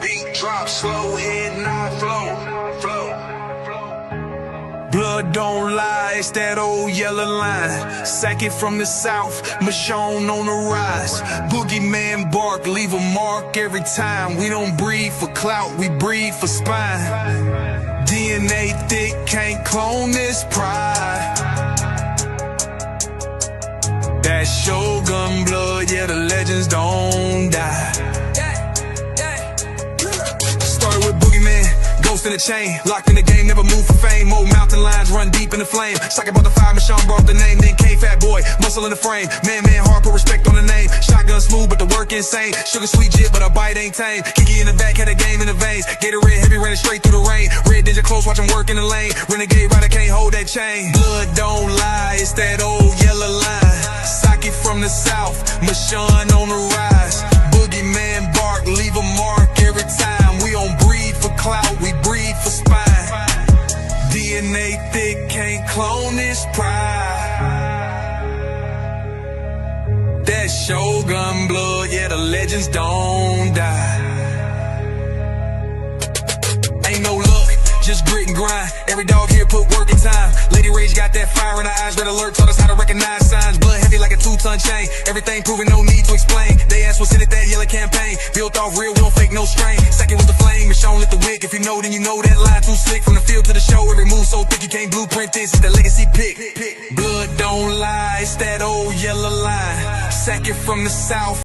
Beat drop slow, head not flow. Blood don't lie, it's that old yellow line. Sack it from the south, Michonne on the rise. Boogeyman bark, leave a mark every time. We don't breathe for clout, we breathe for spine. DNA thick, can't clone this pride. That Shogun blood, yeah, the legends don't die. Started with Boogeyman, ghost in the chain. Locked in the game, never move for fame. Old mountain lions run deep in the flame. Socket about the fire, Michonne brought the name. Then came Fat Boy, muscle in the frame. Man, hard, put respect on the name. Shotgun smooth, but the work insane. Sugar sweet jit, but our bite ain't tame. Kiki in the back, had a game in the veins. Gatorade heavy, running straight through the rain. Red Ninja close, watch him work in the lane. Renegade rider can't hold that chain. Blood don't lie, it's that old yellow line. Socket from the south, Michonne on the rise. Boogeyman bark, leave a mark every time. We don't breathe for clout, we breathe for spine. DNA thick, can't clone this pride. That Shogun blood, yeah, the legends don't die. Ain't no luck, just grit and grind. Every dog here put work in time. Lady Rage got that fire in her eyes. Red alert taught us how to recognize signs. Blood heavy like a 2-ton chain. Everything proven, no need to explain. They asked what's in it, that yellow campaign. Built off real, we don't fake no strain. Second was the flame, Michonne lit the wick. If you know, then you know that line too slick. From the field to the show, every move so thick you can't blueprint this. It's the legacy pick. Blood don't lie, it's that old yellow line. Sack it from the south.